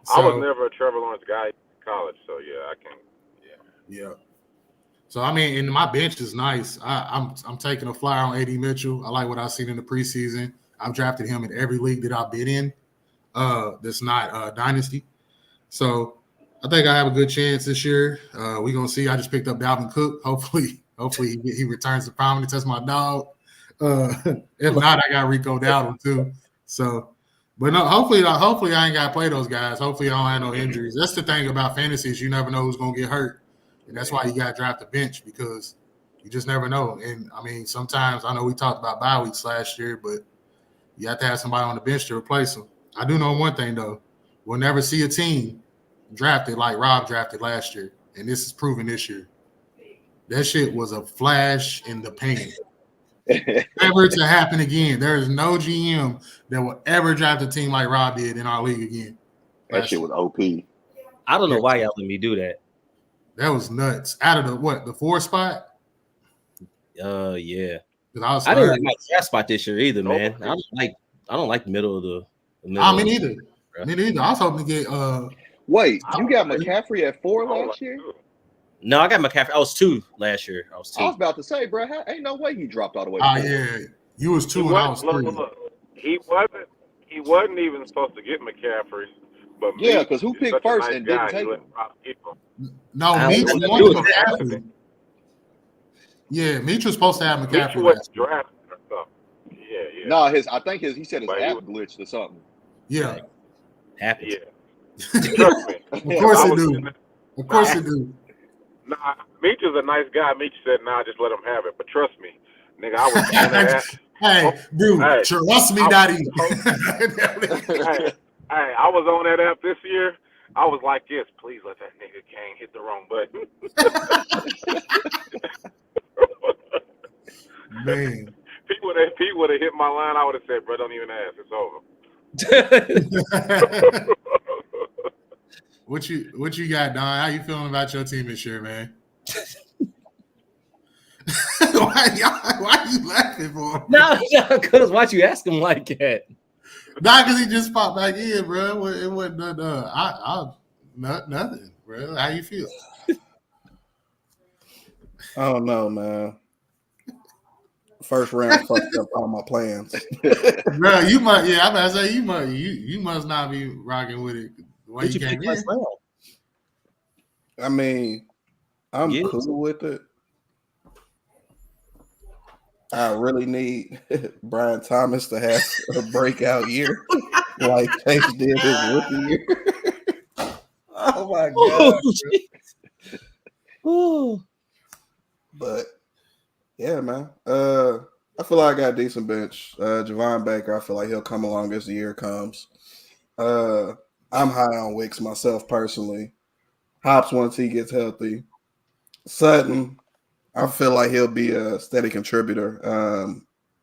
S4: So,
S5: I was never a Trevor Lawrence guy in college, so yeah, I can.
S4: Yeah. So I mean, and my bench is nice. I'm taking a flyer on AD Mitchell. I like what I've seen in the preseason. I've drafted him in every league that I've been in. That's not Dynasty. So I think I have a good chance this year. We're gonna see. I just picked up Dalvin Cook. Hopefully he returns to prominence. That's my dog. If not, I got Rico Dowdle too. So, but no, hopefully I ain't got to play those guys. Hopefully I don't have no injuries. That's the thing about fantasy is you never know who's gonna get hurt. And that's why you got to draft the bench because you just never know. And, I mean, sometimes I know we talked about bye weeks last year, but you have to have somebody on the bench to replace them. I do know one thing, though. We'll never see a team drafted like Rob drafted last year, and this is proven this year. That shit was a flash in the pan. Never to happen again. There is no GM that will ever draft a team like Rob did in our league again.
S2: That shit was OP.
S3: I don't know why y'all let me do that.
S4: That was nuts. Out of the 4 spot?
S3: Yeah.
S4: I
S3: didn't like my draft spot this year either, man. I don't like the middle of the middle.
S4: Me neither. Me neither. I was hoping to get
S2: Wait, you got McCaffrey at 4 last year?
S3: No, I got McCaffrey. I was 2 last year. I was 2.
S2: I was about to say, bro, ain't no way you dropped all the way.
S4: Yeah. You was 2 and I was 3.
S5: Look, he wasn't even supposed to get McCaffrey. But
S2: yeah, because who picked first and didn't take him?
S4: No, Meach wanted McCaffrey. Yeah, Meach was supposed to have McCaffrey.
S5: Meach was drafted or something. Yeah.
S2: No, he said his app glitched or something.
S4: Yeah.
S3: Happens.
S5: Yeah. Trust me.
S4: Of course it do. Of course it do.
S5: Nah, Meach is a nice guy. Meach said, "Nah, just let him have it." But trust me, nigga, I was on that.
S4: Hey, dude, trust me, Daddy.
S5: Hey, I was on that app this year. I was like this. Please let that nigga Kane hit the wrong button.
S4: Man.
S5: If he would have hit my line, I would have said, bro, don't even ask. It's over.
S4: What you got, Don? How you feeling about your team this year, man? Why you laughing for?
S3: No, because why'd you ask him like that?
S4: Not because he just popped back in, bro. It wasn't nothing, bro. How you feel?
S1: I don't know, man. First round fucked up all my plans.
S4: Bro, you might. Yeah, I'm about to say you must not be rocking with it. Why you came in?
S1: I mean, I'm cool with it. I really need Brian Thomas to have a breakout year like Chase did his rookie year. Oh my god.
S3: Oh,
S1: but yeah, man. I feel like I got a decent bench. Javon Baker, I feel like he'll come along as the year comes. I'm high on Wicks myself personally. Hops once he gets healthy. Sutton, I feel like he'll be a steady contributor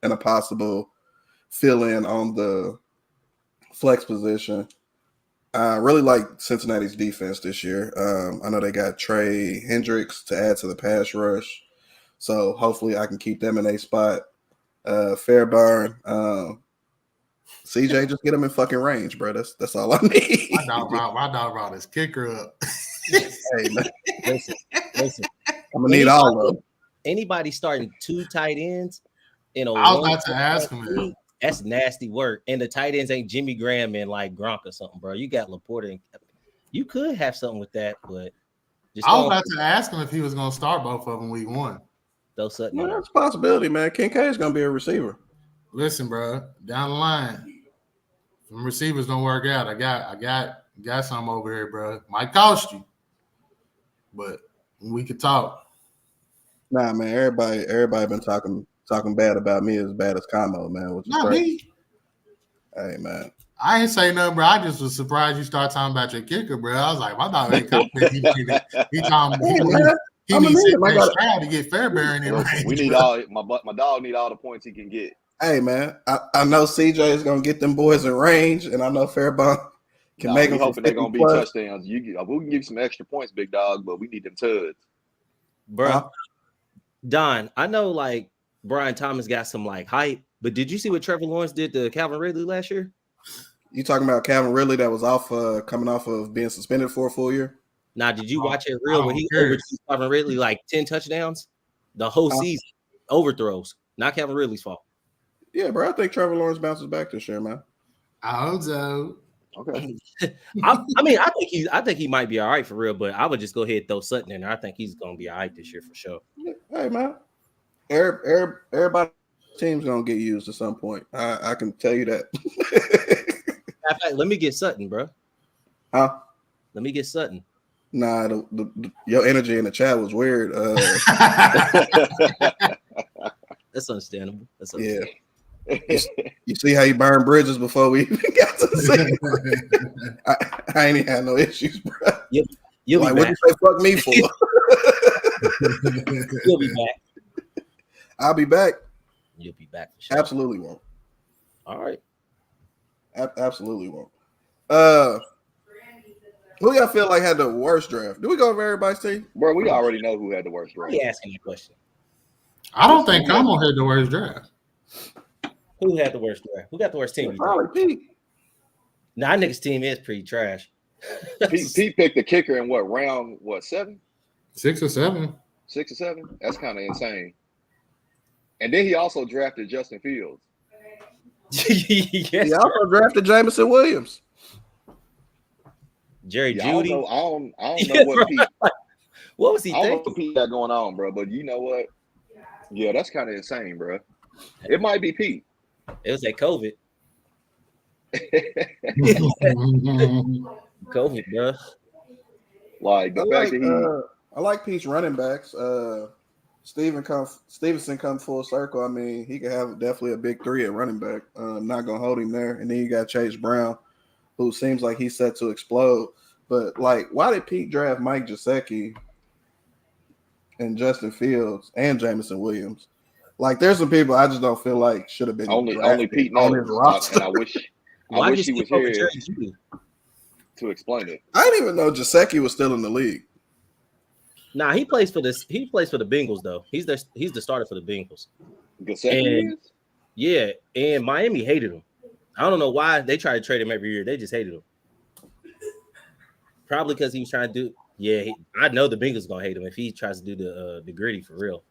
S1: and a possible fill-in on the flex position. I really like Cincinnati's defense this year. I know they got Trey Hendricks to add to the pass rush, so hopefully I can keep them in a spot. Fairburn, CJ, just get him in fucking range, bro. That's all I need.
S4: My dog brought his kicker up.
S1: Hey, man.
S3: listen.
S1: I'm gonna need all of them.
S3: Anybody starting 2 tight ends in a
S4: I was about to ask him.
S3: That's nasty work. And the tight ends ain't Jimmy Graham and like Gronk or something, bro. You got Laporta. And you could have something with that, but
S4: I was about to ask him if he was going to start both of them week 1.
S3: Throw something.
S1: Yeah, that's a possibility, man. Kincaid's gonna be a receiver.
S4: Listen, bro, down the line, some receivers don't work out. I got some over here, bro. Might cost you, but we could talk.
S1: Nah, man. Everybody been talking bad about me as bad as Camo, man. Which is
S4: Not
S1: crazy.
S4: me.
S1: Hey, man.
S4: I ain't say nothing, bro. I just was surprised you started talking about your kicker, bro. I was like, my dog ain't confident. He needs to get Fairbairn in range.
S2: We need all my dog need all the points he can get.
S1: Hey, man. I know CJ is gonna get them boys in range, and I know Fairbairn can make them.
S2: Hoping they're gonna be touchdowns. We can give you some extra points, big dog, but we need them tuds,
S3: Bro. Don, I know like Brian Thomas got some like hype, but did you see what Trevor Lawrence did to Calvin Ridley last year?
S1: You talking about Calvin Ridley that was off coming off of being suspended for a full year?
S3: Now, did you watch it real when he
S4: care.
S3: overthrew Calvin Ridley like 10 touchdowns? The whole season. Overthrows. Not Calvin Ridley's fault.
S1: Yeah, bro. I think Trevor Lawrence bounces back this year, man.
S4: I hope so.
S2: Okay.
S3: I mean, I think he might be all right for real, but I would just go ahead and throw Sutton in there. I think he's gonna be all right this year for sure.
S1: Hey, man. Everybody team's gonna get used at some point. I can tell you that.
S3: In fact, let me get Sutton, bro.
S1: Huh?
S3: Let me get Sutton.
S1: Nah, your energy in the chat was weird.
S3: That's understandable. That's
S1: Yeah.
S3: understandable.
S1: You see how you burn bridges before we even got to the scene? I ain't even had no issues, bro.
S3: You'll
S1: Like,
S3: be
S1: what
S3: back.
S1: you say fuck me for?
S3: You'll be back.
S1: I'll be back.
S3: You'll be back for sure.
S1: Absolutely won't.
S3: All right.
S1: Absolutely won't. Who y'all feel like had the worst draft? Do we go over everybody's team?
S2: Bro, we already know who had the worst
S3: Why are
S2: draft.
S3: you asking that question?
S4: I don't think Como had the worst draft.
S3: Who had the worst draft? Who got the worst team?
S1: Probably Pete.
S3: Nah, nigga's team is pretty trash.
S2: Pete picked the kicker in what round? What 7,
S4: 6 or 7?
S2: 6 or 7? That's kind of insane. And then he also drafted Justin Fields.
S3: Yes,
S1: He also drafted Jameson Williams.
S3: Jerry
S2: Yeah, I don't
S3: Judy.
S2: know. I don't
S3: Yeah,
S2: know what
S3: bro.
S2: Pete.
S3: What was he
S2: I don't know
S3: thinking?
S2: what Pete got going on, bro. But you know what? Yeah, that's kind of insane, bro. It might be Pete.
S3: It was that COVID. COVID, bro.
S2: Like the fact that
S1: I like Pete's running backs. Stevenson come full circle. I mean, he could have definitely a big 3 at running back. I'm not gonna hold him there. And then you got Chase Brown, who seems like he's set to explode. But like, why did Pete draft Mike Gesicki and Justin Fields and Jameson Williams? Like, there's some people I just don't feel like should have been
S2: only
S1: drafted
S2: Pete
S1: on
S2: knows,
S1: his roster.
S2: and I wish
S3: Why
S2: he
S3: did
S2: was
S3: skip over
S2: here
S3: Jerry Judy?
S2: to explain it.
S1: I didn't even know Gesicki was still in the league.
S3: Nah, he plays for this. He plays for the Bengals though. He's the starter for the Bengals.
S2: Gesicki
S3: And-
S2: is?
S3: Yeah, and Miami hated him. I don't know why they try to trade him every year. They just hated him. Probably because he was trying to do. Yeah, I know the Bengals gonna hate him if he tries to do the gritty for real.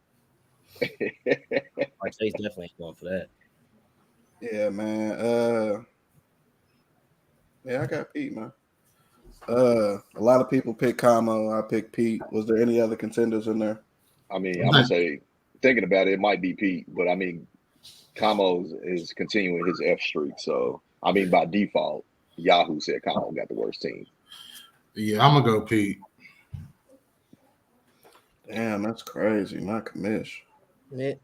S3: Like Chase definitely ain't going for that.
S1: Yeah, man. Yeah, I got Pete, man. A lot of people pick Como. I picked Pete. Was there any other contenders in there?
S2: I mean, I'm gonna say, thinking about it, it might be Pete, but I mean, Como is continuing his F streak. So I mean, by default, Yahoo said Como got the worst team.
S4: Yeah, I'm gonna go Pete.
S1: Damn, that's crazy. Not commish.
S3: Man,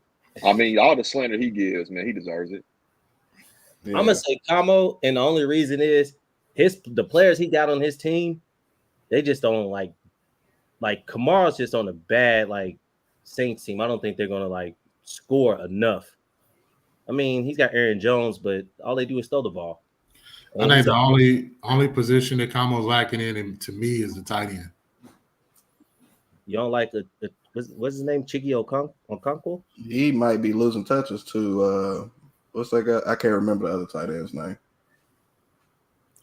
S2: I mean, all the slander he gives, man, he deserves it.
S1: Yeah.
S3: I'm gonna say Como, and the only reason is the players he got on his team, they just don't like Kamara's just on a bad Saints team. I don't think they're gonna score enough. I mean, he's got Aaron Jones, but all they do is throw the ball.
S4: I think the only position that Camo's lacking in, and to me, is the tight end.
S3: You don't like what's his name? Chiggy Okonkwo?
S1: He might be losing touches to what's that guy? I can't remember the other tight end's name.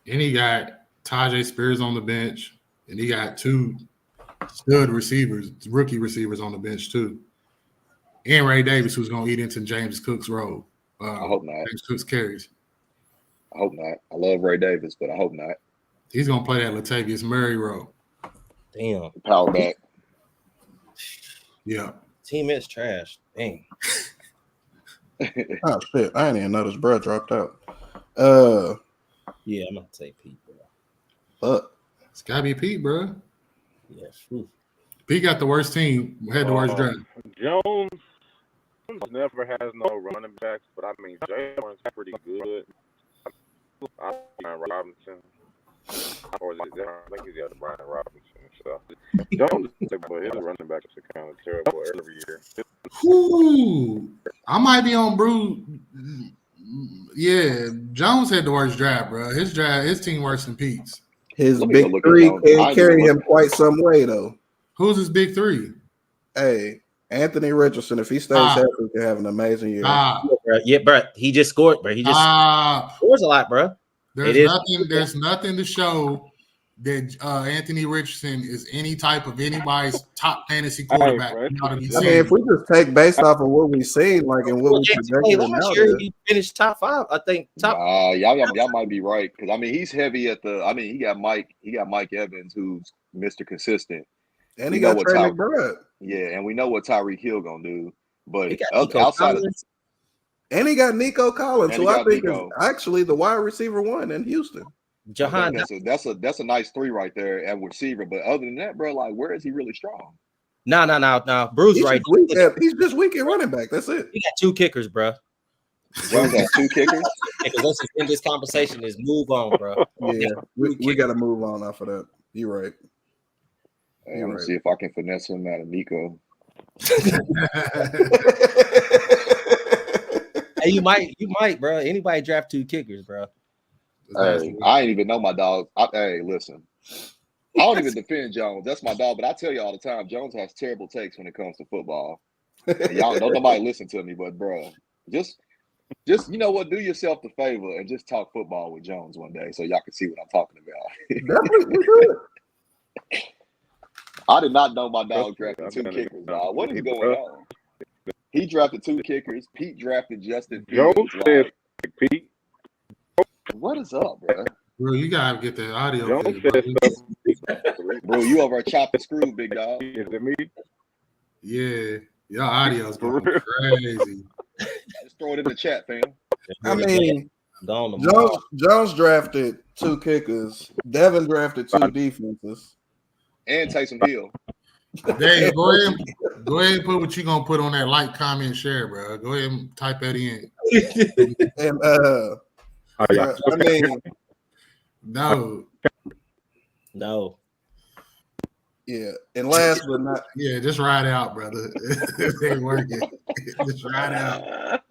S4: And he got Tajay Spears on the bench, and he got 2 stud receivers, rookie receivers on the bench too. And Ray Davis, who's going to eat into James Cook's role.
S2: I hope not.
S4: James Cook's carries.
S2: I hope not. I love Ray Davis, but I hope not.
S4: He's going to play that Latavius Murray role.
S3: Damn,
S2: Power back.
S4: Yeah.
S3: team is trash. Dang.
S1: Oh shit! I didn't even notice bro dropped out.
S3: Yeah, I'm gonna say Pete. Bro.
S1: Fuck.
S4: It's got to be Pete, bro.
S3: Yeah, phew.
S4: Pete got the worst team, had the worst draft.
S5: Jones never has no running backs, but I mean, Jaylen's pretty good. I Brian Robinson. Or is it, I think he's got Brian Robinson. So Jones, but his running backs are kind of terrible every year.
S4: Ooh, I might be on Brew. Yeah, Jones had the worst draft, bro. His team worse than Pete's.
S1: His
S2: Let me go
S1: big
S2: look at
S1: 3
S2: Jones.
S1: can
S2: I
S1: carry
S2: didn't
S1: him
S2: look.
S1: quite some way though.
S4: Who's his big 3?
S1: Hey, Anthony Richardson, if he stays healthy, can have an amazing year.
S3: Yeah, bro. He just scored, bro. He just scores a lot, bro. It is.
S4: There's nothing to show that Anthony Richardson is any type of anybody's top fantasy quarterback.
S5: bro,
S4: out of these
S1: I mean, if we just take based off of what we've seen, like, and what
S3: Well,
S1: we
S3: Jackson
S1: projected
S3: played
S1: him
S3: last
S1: out
S3: year,
S1: there,
S3: he finished top 5. I think top.
S2: Y'all might be right because I mean he's heavy at the. I mean he got Mike Evans who's Mr. Consistent.
S1: and
S2: We
S1: he
S2: know
S1: got
S2: what
S1: Trey
S2: Ty-
S1: McBride,
S2: Yeah, and we know what Tyreek Hill gonna do. But
S3: He got Nico
S2: outside of
S3: Collins.
S1: and he got Nico Collins,
S2: And
S1: who
S2: he
S1: I
S2: got
S1: think
S2: Nico.
S1: is actually the wide receiver one in Houston.
S2: I
S3: Jahan.
S2: think that's a nice 3 right there at receiver. But other than that, bro, like where is he really strong?
S3: No. Bruce
S1: He's
S3: right.
S1: he's just weak at running back. That's it.
S3: He got 2 kickers, bro.
S2: Jones has 2 kickers.
S3: Because let's just end this conversation. Is move on, bro.
S1: Yeah, we got to move on off of that. You're right.
S2: Hey, I'm gonna see if I can finesse him out of Nico.
S3: Hey, you might, bro. Anybody draft 2 kickers, bro?
S2: Hey, I ain't even know my dog. Hey, listen. I don't even defend Jones. That's my dog. But I tell you all the time, Jones has terrible takes when it comes to football. And y'all don't nobody listen to me, but bro, just you know what? Do yourself the favor and just talk football with Jones one day, so y'all can see what I'm talking about.
S1: Definitely good.
S2: I did not know my dog drafted 2 kickers, dog. What is going on? He drafted 2 kickers. Pete drafted Justin
S5: Joe
S2: Fields.
S5: said, Pete.
S2: What is up, bro?
S4: Bro, you gotta get the audio.
S5: Joe
S4: fixed,
S5: said
S4: bro.
S5: stuff.
S2: Bro, you over a chopping screw, big dog.
S5: Is it me?
S4: Yeah, your audio's going crazy.
S2: Just throw it in the chat, fam.
S1: I mean,
S3: Gone
S1: Jones drafted 2 kickers. Devin drafted 2 defenses.
S2: And Taysom Hill.
S4: Dave, go ahead and put what you gonna put on that like, comment, share, bro. Go ahead and type that in.
S1: And
S5: yeah.
S1: I mean,
S4: No,
S1: yeah. And last but not
S4: yeah, just ride out, brother. It ain't working. Just ride out.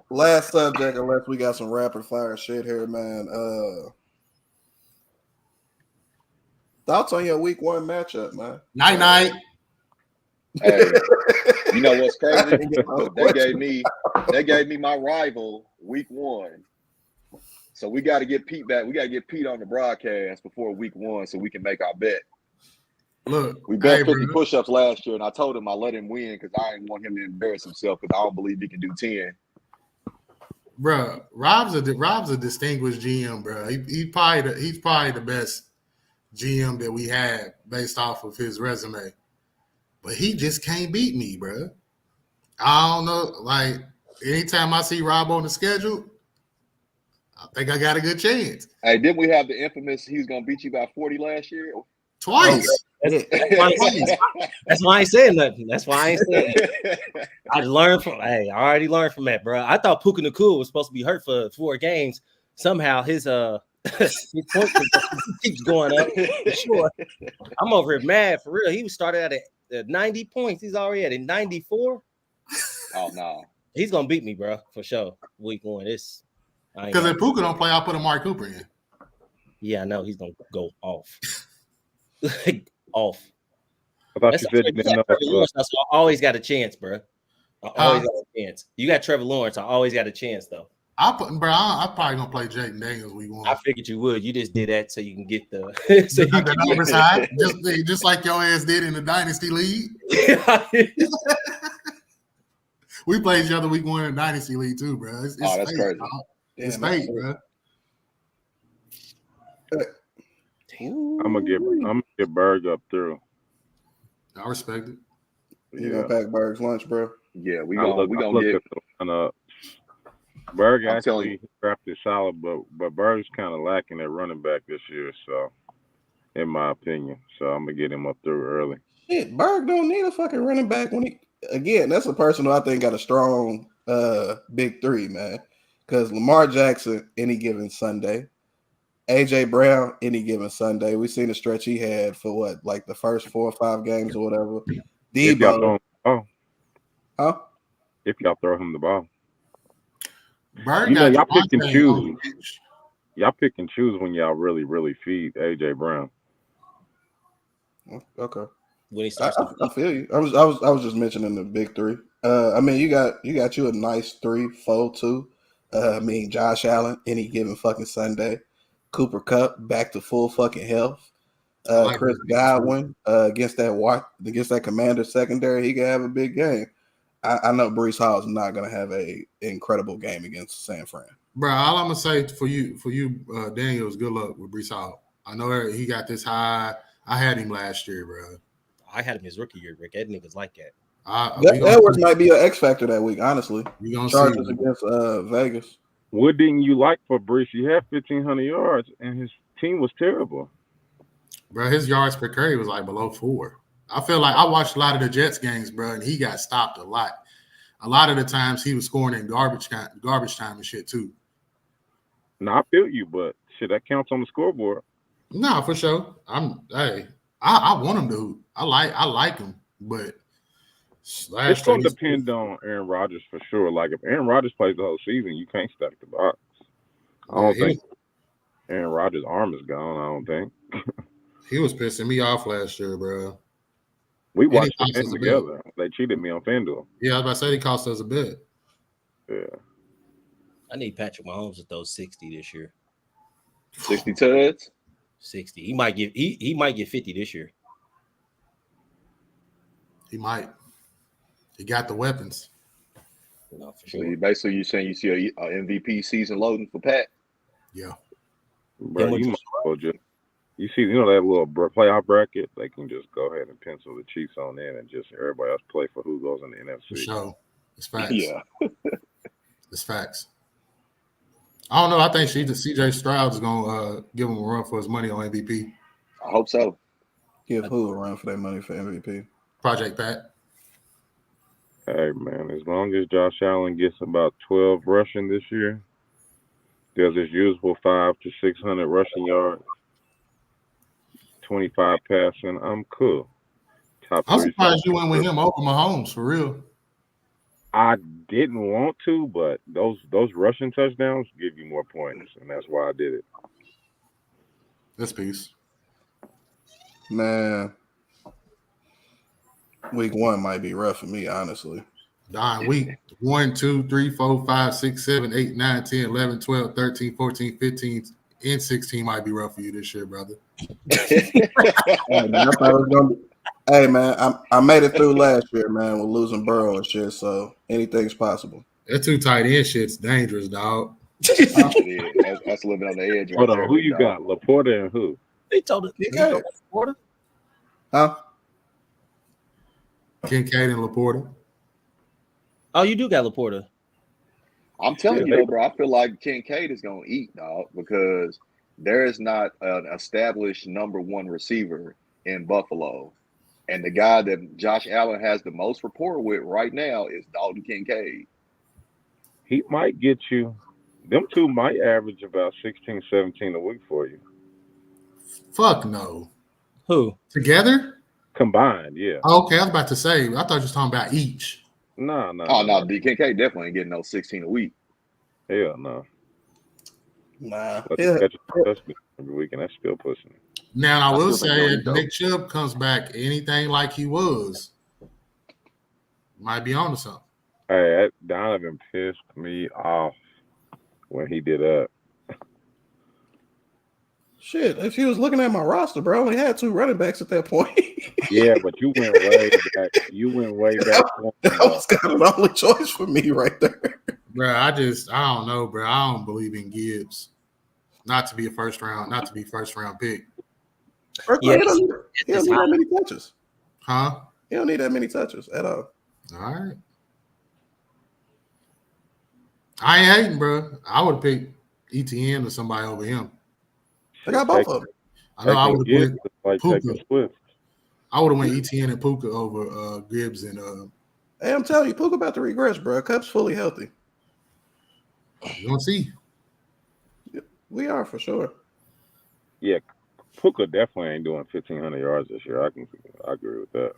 S1: last subject, unless we got some rapid fire shit here, man. Thoughts on your week 1 matchup, man?
S4: Night.
S2: Hey, you know what's crazy? They gave me my rival week 1. So we got to get Pete back. We got to get Pete on the broadcast before week 1 so we can make our bet.
S4: Look,
S2: We bet
S4: hey,
S2: 50
S4: bro.
S2: push-ups last year, and I told him I let him win because I didn't want him to embarrass himself because I don't believe he can do 10.
S4: Bro, Rob's a distinguished GM, bro. He's probably the best GM that we had based off of his resume. But he just can't beat me, bro. I don't know. Like, anytime I see Rob on the schedule, I think I got a good chance.
S2: Hey, didn't we have the infamous he was going to beat you by 40 last year?
S4: Twice.
S3: That's why I ain't saying nothing. That's why I ain't saying nothing. I already learned from that, bro. I thought Puka Nacua was supposed to be hurt for 4 games. Somehow his his point keeps going up. For sure. I'm over here mad for real. He was started at 90 points. He's already at 94.
S2: Oh, no.
S3: He's gonna beat me, bro, for sure. Week 1.
S4: Because if Puka don't play, I'll put Amari Cooper in.
S3: Yeah, I know he's gonna go off. Off.
S5: I thought you said you didn't know.
S3: Lawrence, so I always got a chance, bro. I always got a chance. You got Trevor Lawrence. I always got a chance, though.
S4: I'm probably gonna play Jaden Daniels week 1.
S3: I figured you would. You just did that so you can get the
S4: So you get the numbers high, just like your ass did in the Dynasty League. We played each other week 1 in the Dynasty League too, bro. It's
S2: that's
S4: fake,
S2: crazy.
S4: Bro. It's fake, bro.
S5: I'm gonna get Berg up through.
S4: I respect it.
S1: You gonna pack Berg's lunch, bro?
S2: Yeah, we
S5: I
S2: gonna get.
S5: at the lineup. Berg
S2: I'm telling
S5: actually drafted solid, but Berg's kind of lacking at running back this year. So, in my opinion, I'm gonna get him up through early.
S1: Shit, Berg don't need a fucking running back that's a person who I think got a strong big 3, man. Because Lamar Jackson any given Sunday, AJ Brown any given Sunday. We seen the stretch he had for what, like the first 4 or 5 games or whatever.
S5: If y'all throw him the ball.
S1: Huh?
S5: If y'all throw him the ball.
S4: Berg
S5: You know,
S4: got
S5: y'all pick and
S4: Devontae
S5: choose.
S4: on the bench.
S5: Y'all pick and choose when y'all really, really feed AJ Brown.
S1: Okay.
S3: when he starts.
S1: I feel you. I was just mentioning the big 3. I mean, you got you a nice 3, 4, 2. I mean, Josh Allen any given fucking Sunday. Cooper Kupp back to full fucking health.
S4: like
S1: Chris
S4: that.
S1: Godwin against that Commander secondary, he can have a big game. I know Brees Hall is not going to have a incredible game against San Fran.
S4: Bro, all I'm gonna say for you, Daniel, is good luck with Brees Hall. I know he got this high. I had him last year, bro.
S3: I had him his rookie year, Rick. That nigga's like that.
S1: Edwards might be an X factor that week, honestly.
S4: We gonna
S1: Chargers
S4: see
S1: against Vegas.
S5: What didn't you like for Brees? He had 1,500 yards, and his team was terrible.
S4: Bro, his yards per carry was like below 4. I feel like I watched a lot of the Jets games, bro, and he got stopped a lot. A lot of the times he was scoring in garbage time and shit too.
S5: No, I feel you, but shit, that counts on the scoreboard.
S4: No, for sure. I want him to hoop. I like him, but
S5: It's going to depend on Aaron Rodgers for sure. Like, if Aaron Rodgers plays the whole season, you can't stack the box. I don't think Aaron Rodgers' arm is gone, I don't think.
S4: He was pissing me off last year, bro.
S5: We watched the game together. They cheated me on FanDuel.
S4: Yeah, I was about to say they cost us a bet.
S5: Yeah.
S3: I need Patrick Mahomes to throw 60 this year.
S2: 60 tuds.
S3: 60. He might get 50 this year.
S4: He might. He got the weapons.
S3: No, for
S2: So
S3: sure.
S2: basically, you're saying you see a MVP season loading for Pat?
S4: Yeah.
S5: Bro, you might as well just you see, that little playoff bracket, they can just go ahead and pencil the Chiefs on in and just everybody else play for who goes in the NFC.
S4: For sure. It's facts.
S2: Yeah.
S4: It's facts. I don't know. I think CJ Stroud is going to give him a run for his money on MVP.
S2: I hope so.
S1: Give who a run for their money for MVP?
S4: Project Pat.
S5: Hey, man, as long as Josh Allen gets about 12 rushing this year, does his usual 500 to 600 rushing yards, 25 passing, I'm cool.
S4: I'm surprised you went with him over Mahomes, for real.
S5: I didn't want to, but those rushing touchdowns give you more points, and that's why I did it.
S4: This piece.
S1: Man, week 1 might be rough for me, honestly.
S4: Dying week 1, 2, 3, 4, 5, 6, 7, 8, 9, 10, 11, 12, 13, 14, 15, and 16 might be rough for you this year, brother.
S1: Hey, man, I made it through last year, man, with losing Burrow and shit, so anything's possible.
S4: That 2 tight end shit's dangerous, dog.
S2: That's living on the edge.
S5: Hold on, who you got? Laporta and who?
S3: They told us.
S1: Laporta? Huh?
S4: Kincaid and Laporta.
S3: Oh, you do got Laporta.
S2: I'm telling you, bro, I feel like Kincaid is going to eat, dog, because there is not an established number 1 receiver in Buffalo. And the guy that Josh Allen has the most rapport with right now is Dalton Kincaid.
S5: He might get you. Them two might average about 16, 17 a week for you.
S4: Fuck no.
S3: Who?
S4: Together?
S5: Combined, yeah.
S4: Okay, I was about to say. I thought you were talking about each.
S5: No.
S2: Oh, no, D. Kincaid definitely ain't getting no 16 a week.
S5: Hell no.
S1: Nah.
S5: Every week, and that's still pushing it.
S4: Now, I will say, if Nick Chubb comes back anything like he was, might be on to something.
S5: Hey, Donovan pissed me off when he did that.
S1: Shit, if you was looking at my roster, bro, I only had 2 running backs at that point.
S5: Yeah, but you went way back. You went way back.
S1: That was kind of the only choice for me right there.
S4: Bro, I don't know, bro. I don't believe in Gibbs. Not to be first round pick.
S1: He don't need that many touches.
S4: Huh?
S1: He don't need that many touches at all.
S4: All right. I ain't hating, bro. I would have picked ETN or somebody over him.
S1: I got both of them.
S4: I know I would have put Puka. I would have went ETN and Puka over Gibbs and
S1: Hey, I'm telling you, Puka about to regress, bro. Cup's fully healthy.
S4: You don't see.
S1: We are for sure.
S5: Yeah, Puka definitely ain't doing 1,500 yards this year. I agree with that.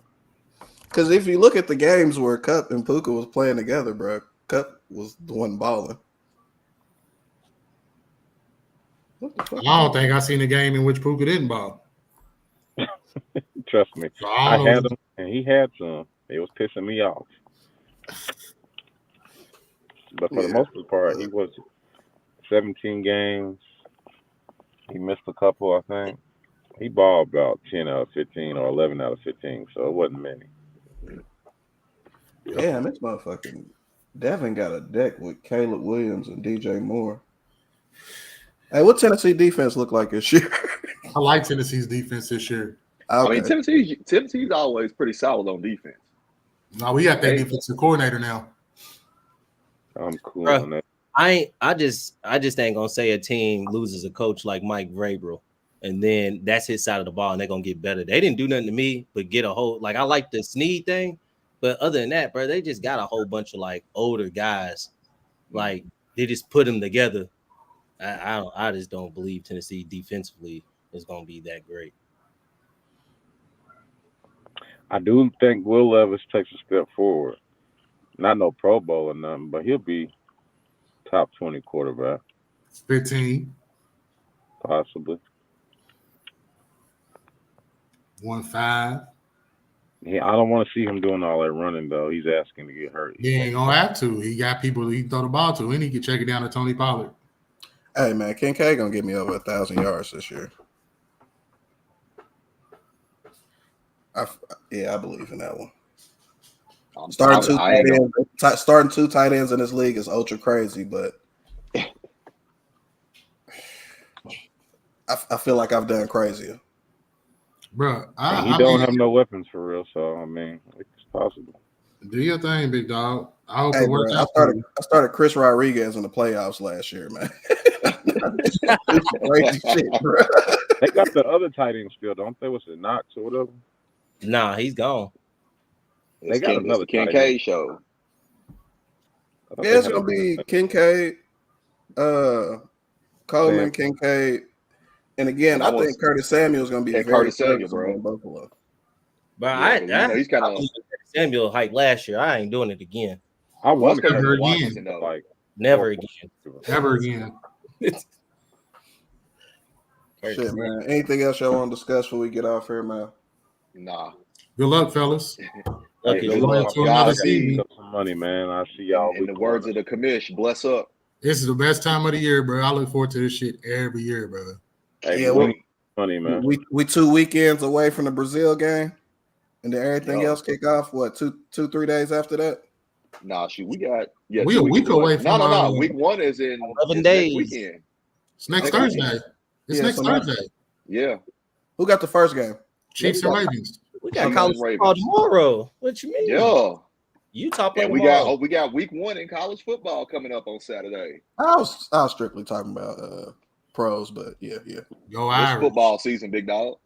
S1: Because if you look at the games where Cup and Puka was playing together, bro, Cup was the one balling.
S4: I don't think I seen a game in which Puka didn't ball.
S5: Trust me.
S4: So
S5: I had him, and he had some. It was pissing me off. But for the most part, he was 17 games, He missed a couple, I think. He balled about 10 out of 15 or 11 out of 15, so it wasn't many.
S1: Damn, this motherfucking Devin got a deck with Caleb Williams and DJ Moore. Hey, what Tennessee defense look like this year?
S4: I like Tennessee's defense this year.
S1: Okay.
S2: I mean, Tennessee's always pretty solid on defense.
S4: No, we got that defensive coordinator now.
S5: I'm cool
S3: Bruh.
S5: on that.
S3: I just ain't gonna say a team loses a coach like Mike Vrabel, and then that's his side of the ball, and they're gonna get better. They didn't do nothing to me, but get a whole like I like the Snead thing, but other than that, bro, they just got a whole bunch of like older guys, like they just put them together. I just don't believe Tennessee defensively is gonna be that great.
S5: I do think Will Levis takes a step forward. Not no Pro Bowl or nothing, but he'll be top 20 quarterback,
S4: 15,
S5: possibly.
S4: 1-5.
S5: I don't want to see him doing all that running, though. He's asking to get hurt.
S4: He ain't gonna have to. He got people he can throw the ball to, and he can check it down to Tony Pollard.
S1: Hey man, Kincaid gonna get me over 1,000 yards this year. I believe in that one. Starting two tight ends in this league is ultra crazy, but I feel like I've done crazier.
S4: Bro,
S5: He don't have no weapons for real, so I mean, it's possible.
S4: Do your thing, big dog. I hope
S1: Hey,
S4: it works
S1: bro,
S4: out.
S1: I started Chris Rodriguez in the playoffs last year, man. Crazy shit, bro.
S5: They got the other tight end still, don't they? What's it, Knox or whatever?
S3: Nah, he's gone.
S5: They got another tight
S2: Kincaid
S5: end.
S2: show.
S1: Yeah, it's gonna be Kincaid, Coleman, Kincaid, and again, I think Curtis Samuel's gonna be very
S2: Curtis Samuel, bro.
S1: in Buffalo.
S3: But
S2: He's kind of
S3: Samuel hype last year. I ain't doing it again.
S5: I want to
S4: Never
S2: Washington, though.
S5: like
S3: Never again.
S4: Ever again.
S1: Shit, man. Anything else y'all want to discuss before we get off here, man?
S2: Nah.
S4: Good luck, fellas.
S3: Lucky
S4: Good
S3: you.
S4: luck to another
S2: God,
S4: season.
S5: some money, man. I see y'all.
S2: In the words of the commish, bless up.
S4: This is the best time of the year, bro. I look forward to this shit every year, bro.
S5: Hey,
S1: Yeah,
S5: we need money, man.
S1: We 2 weekends away from the Brazil game, and then everything else kick off. What 3 days after that?
S2: Nah, shoot, we got
S4: We a week away from
S2: No. Week 1 is in
S3: 11 days.
S2: Next weekend.
S4: It's next Thursday. It's next Thursday.
S2: Yeah.
S1: Who got the first game?
S4: Chiefs and Ravens.
S3: We got
S2: I'm
S3: college
S2: on Ravens.
S3: football tomorrow. What you mean?
S2: Yeah.
S3: Utah playing
S2: And
S3: tomorrow.
S2: we got week 1 in college football coming up on Saturday.
S1: I was strictly talking about pros, but yeah.
S4: Go
S2: It's
S4: Irish.
S2: football season, big dog.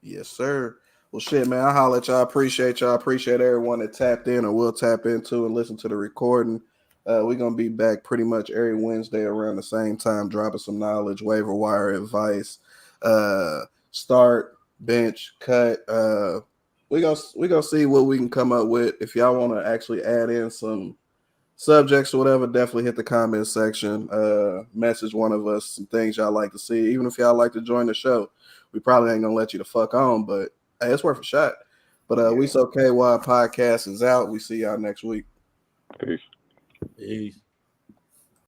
S1: Yes, sir. Well, shit, man. I holler at y'all. Appreciate y'all. Appreciate everyone that tapped in or will tap into and listen to the recording. We're going to be back pretty much every Wednesday around the same time, dropping some knowledge, waiver wire advice, start, bench, cut. We're gonna see what we can come up with. If y'all want to actually add in some subjects or whatever, definitely hit the comment section. Message one of us some things y'all like to see. Even if y'all like to join the show, we probably ain't gonna let you the fuck on, but hey, it's worth a shot. But We So KY podcast is out. We see y'all next week.
S5: Peace.
S3: Peace.